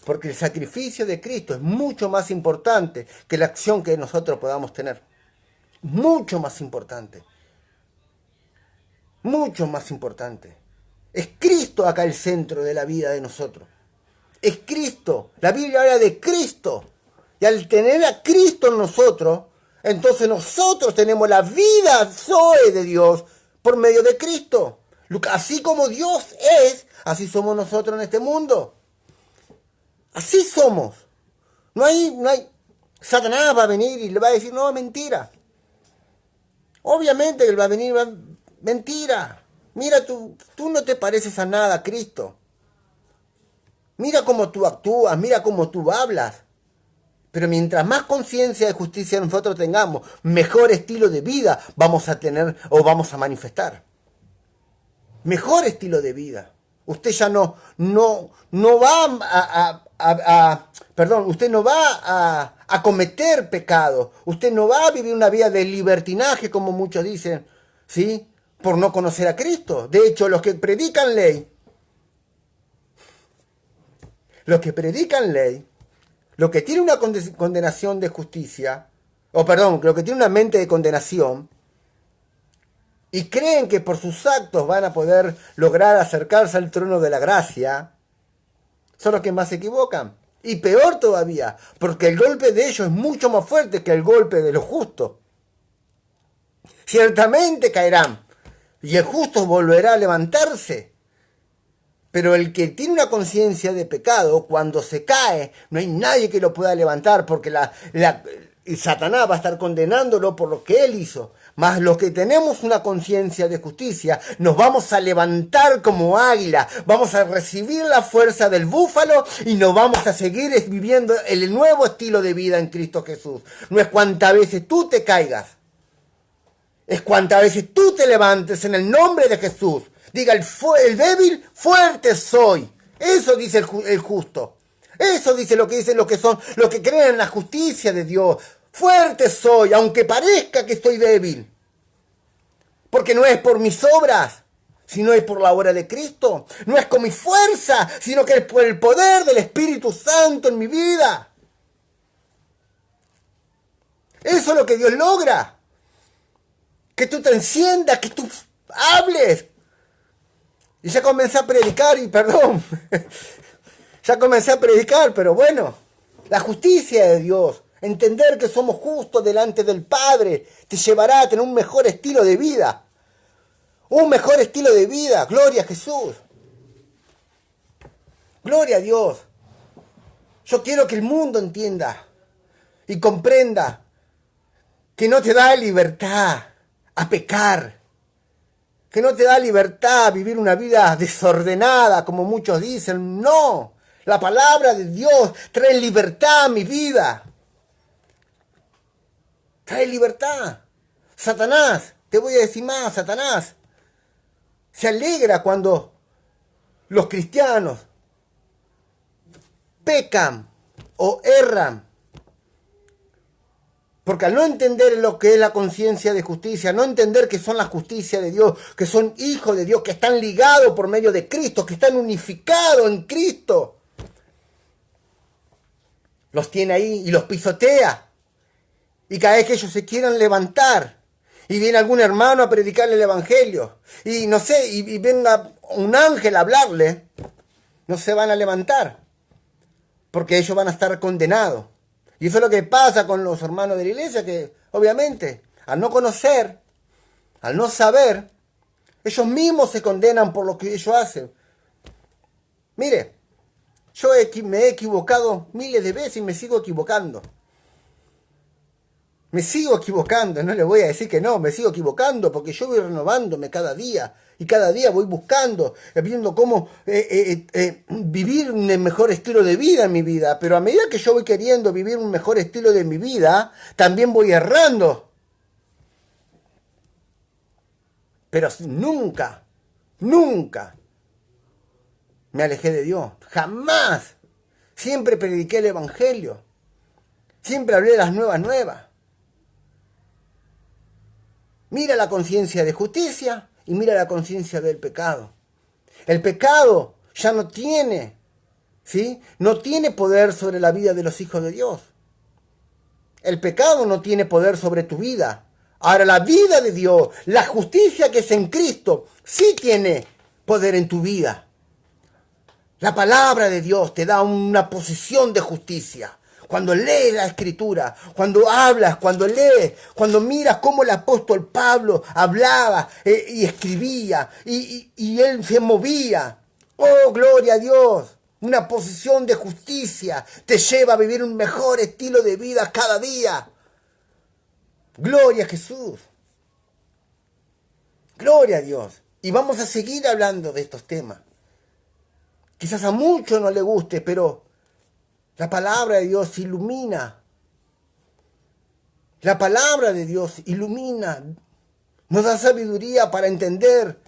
Porque el sacrificio de Cristo es mucho más importante que la acción que nosotros podamos tener. Mucho más importante. Mucho más importante. Es Cristo acá el centro de la vida de nosotros. Es Cristo. La Biblia habla de Cristo. Y al tener a Cristo en nosotros, entonces nosotros tenemos la vida Zoe de Dios por medio de Cristo. Así como Dios es, así somos nosotros en este mundo. Así somos. No hay. Satanás va a venir y le va a decir, no, mentira. Obviamente que él va a venir, mentira. Mira, tú no te pareces a nada a Cristo. Mira cómo tú actúas, mira cómo tú hablas. Pero mientras más conciencia de justicia nosotros tengamos, mejor estilo de vida vamos a tener o vamos a manifestar. Mejor estilo de vida. Usted ya no va usted no va a cometer pecado. Usted no va a vivir una vida de libertinaje, como muchos dicen, ¿sí? Por no conocer a Cristo. De hecho, los que predican ley, los que tienen una condenación de justicia, los que tienen una mente de condenación, y creen que por sus actos van a poder lograr acercarse al trono de la gracia, son los que más se equivocan. Y peor todavía, porque el golpe de ellos es mucho más fuerte que el golpe de los justos. Ciertamente caerán, y el justo volverá a levantarse. Pero el que tiene una conciencia de pecado, cuando se cae, no hay nadie que lo pueda levantar, porque y Satanás va a estar condenándolo por lo que él hizo. Mas los que tenemos una conciencia de justicia, nos vamos a levantar como águila, vamos a recibir la fuerza del búfalo y nos vamos a seguir viviendo el nuevo estilo de vida en Cristo Jesús. No es cuantas veces tú te caigas, es cuantas veces tú te levantes en el nombre de Jesús. Diga el débil, fuerte soy. Eso dice el justo. Eso dice lo que dicen los que creen en la justicia de Dios. Fuerte soy, aunque parezca que estoy débil. Porque no es por mis obras, sino es por la obra de Cristo. No es con mi fuerza, sino que es por el poder del Espíritu Santo en mi vida. Eso es lo que Dios logra. Que tú te enciendas, que tú hables. Y ya comencé a predicar, y perdón, ya comencé a predicar, pero bueno, la justicia de Dios, entender que somos justos delante del Padre, te llevará a tener un mejor estilo de vida. Un mejor estilo de vida, gloria a Jesús. Gloria a Dios. Yo quiero que el mundo entienda y comprenda que no te da libertad a pecar. Que no te da libertad a vivir una vida desordenada, como muchos dicen. No, la palabra de Dios trae libertad a mi vida. Trae libertad. Satanás, te voy a decir más, Satanás se alegra cuando los cristianos pecan o erran. Porque al no entender lo que es la conciencia de justicia, no entender que son la justicia de Dios, que son hijos de Dios, que están ligados por medio de Cristo, que están unificados en Cristo, los tiene ahí y los pisotea. Y cada vez que ellos se quieran levantar, y viene algún hermano a predicarle el evangelio, y no sé, y venga un ángel a hablarle, no se van a levantar, porque ellos van a estar condenados. Y eso es lo que pasa con los hermanos de la iglesia, que obviamente al no conocer, al no saber, ellos mismos se condenan por lo que ellos hacen. Mire, yo me he equivocado miles de veces y me sigo equivocando. Me sigo equivocando, no le voy a decir que no, me sigo equivocando porque yo voy renovándome cada día. Y cada día voy buscando, viendo cómo vivir un mejor estilo de vida en mi vida. Pero a medida que yo voy queriendo vivir un mejor estilo de mi vida, también voy errando. Pero nunca, nunca me alejé de Dios. Jamás. Siempre prediqué el evangelio. Siempre hablé de las nuevas. Mira la conciencia de justicia y mira la conciencia del pecado. El pecado ya no tiene, ¿sí? No tiene poder sobre la vida de los hijos de Dios. El pecado no tiene poder sobre tu vida. Ahora la vida de Dios, la justicia que es en Cristo, sí tiene poder en tu vida. La palabra de Dios te da una posición de justicia. Cuando lees la Escritura, cuando hablas, cuando lees, cuando miras cómo el apóstol Pablo hablaba y escribía y él se movía. ¡Oh, gloria a Dios! Una posición de justicia te lleva a vivir un mejor estilo de vida cada día. ¡Gloria a Jesús! ¡Gloria a Dios! Y vamos a seguir hablando de estos temas. Quizás a muchos no les guste, pero la palabra de Dios ilumina. La palabra de Dios ilumina. Nos da sabiduría para entender.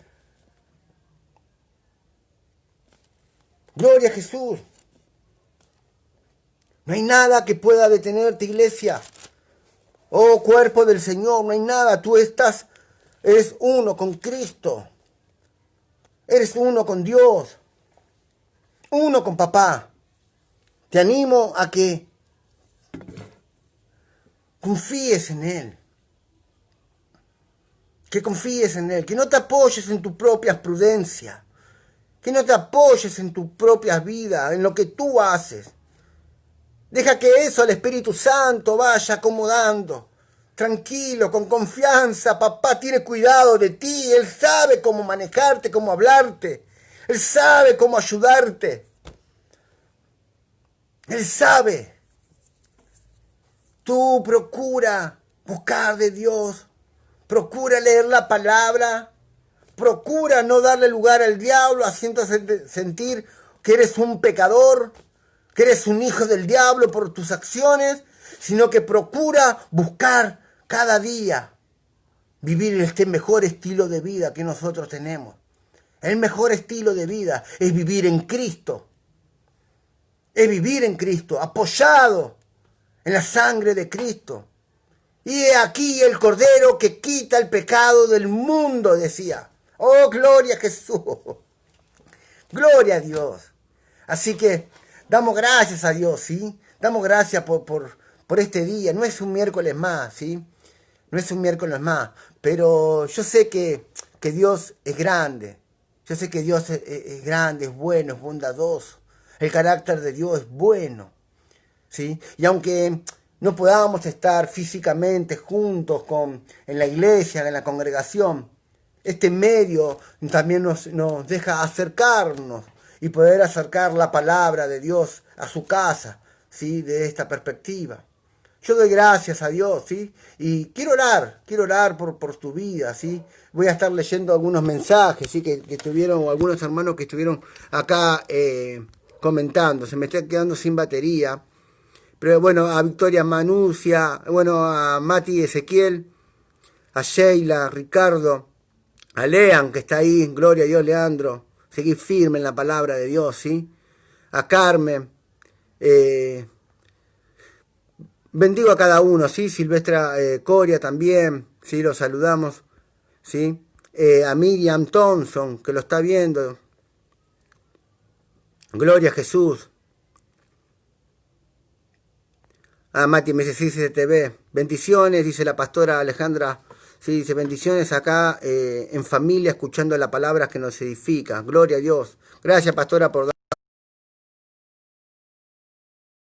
Gloria a Jesús. No hay nada que pueda detenerte, iglesia. Oh, cuerpo del Señor, no hay nada. Tú eres uno con Cristo. Eres uno con Dios. Uno con papá. Te animo a que confíes en Él. Que confíes en Él. Que no te apoyes en tu propia prudencia. Que no te apoyes en tu propia vida, en lo que tú haces. Deja que eso al Espíritu Santo vaya acomodando. Tranquilo, con confianza. Papá tiene cuidado de ti. Él sabe cómo manejarte, cómo hablarte. Él sabe cómo ayudarte. Él sabe. Tú procura buscar de Dios, procura leer la palabra, procura no darle lugar al diablo, haciendo sentir que eres un pecador, que eres un hijo del diablo por tus acciones, sino que procura buscar cada día vivir este mejor estilo de vida que nosotros tenemos. El mejor estilo de vida es vivir en Cristo. Es vivir en Cristo, apoyado en la sangre de Cristo. Y he aquí el Cordero que quita el pecado del mundo, decía. Oh, gloria a Jesús. Gloria a Dios. Así que damos gracias a Dios, ¿sí? Damos gracias por este día. No es un miércoles más, ¿sí? No es un miércoles más. Pero yo sé que Dios es grande. Yo sé que Dios es grande, es bueno, es bondadoso. El carácter de Dios es bueno, ¿sí? Y aunque no podamos estar físicamente juntos en la iglesia, en la congregación, este medio también nos deja acercarnos y poder acercar la palabra de Dios a su casa, ¿sí? De esta perspectiva. Yo doy gracias a Dios, ¿sí? Y quiero orar por tu vida, ¿sí? Voy a estar leyendo algunos mensajes, ¿sí? Que tuvieron, o algunos hermanos que estuvieron acá comentando. Se me está quedando sin batería. Pero bueno, a Victoria Manucia, bueno, a Mati Ezequiel, a Sheila, a Ricardo, a Lean, que está ahí, gloria a Dios, Leandro. Seguir firme en la palabra de Dios, ¿sí? A Carmen, bendigo a cada uno, ¿sí? Silvestra Coria también, ¿sí? Los saludamos, ¿sí? A Miriam Thompson, que lo está viendo. Gloria a Jesús. A Mati MSCTV. Bendiciones, dice la pastora Alejandra. Sí, dice bendiciones acá en familia, escuchando la palabra que nos edifica. Gloria a Dios. Gracias, pastora, por dar.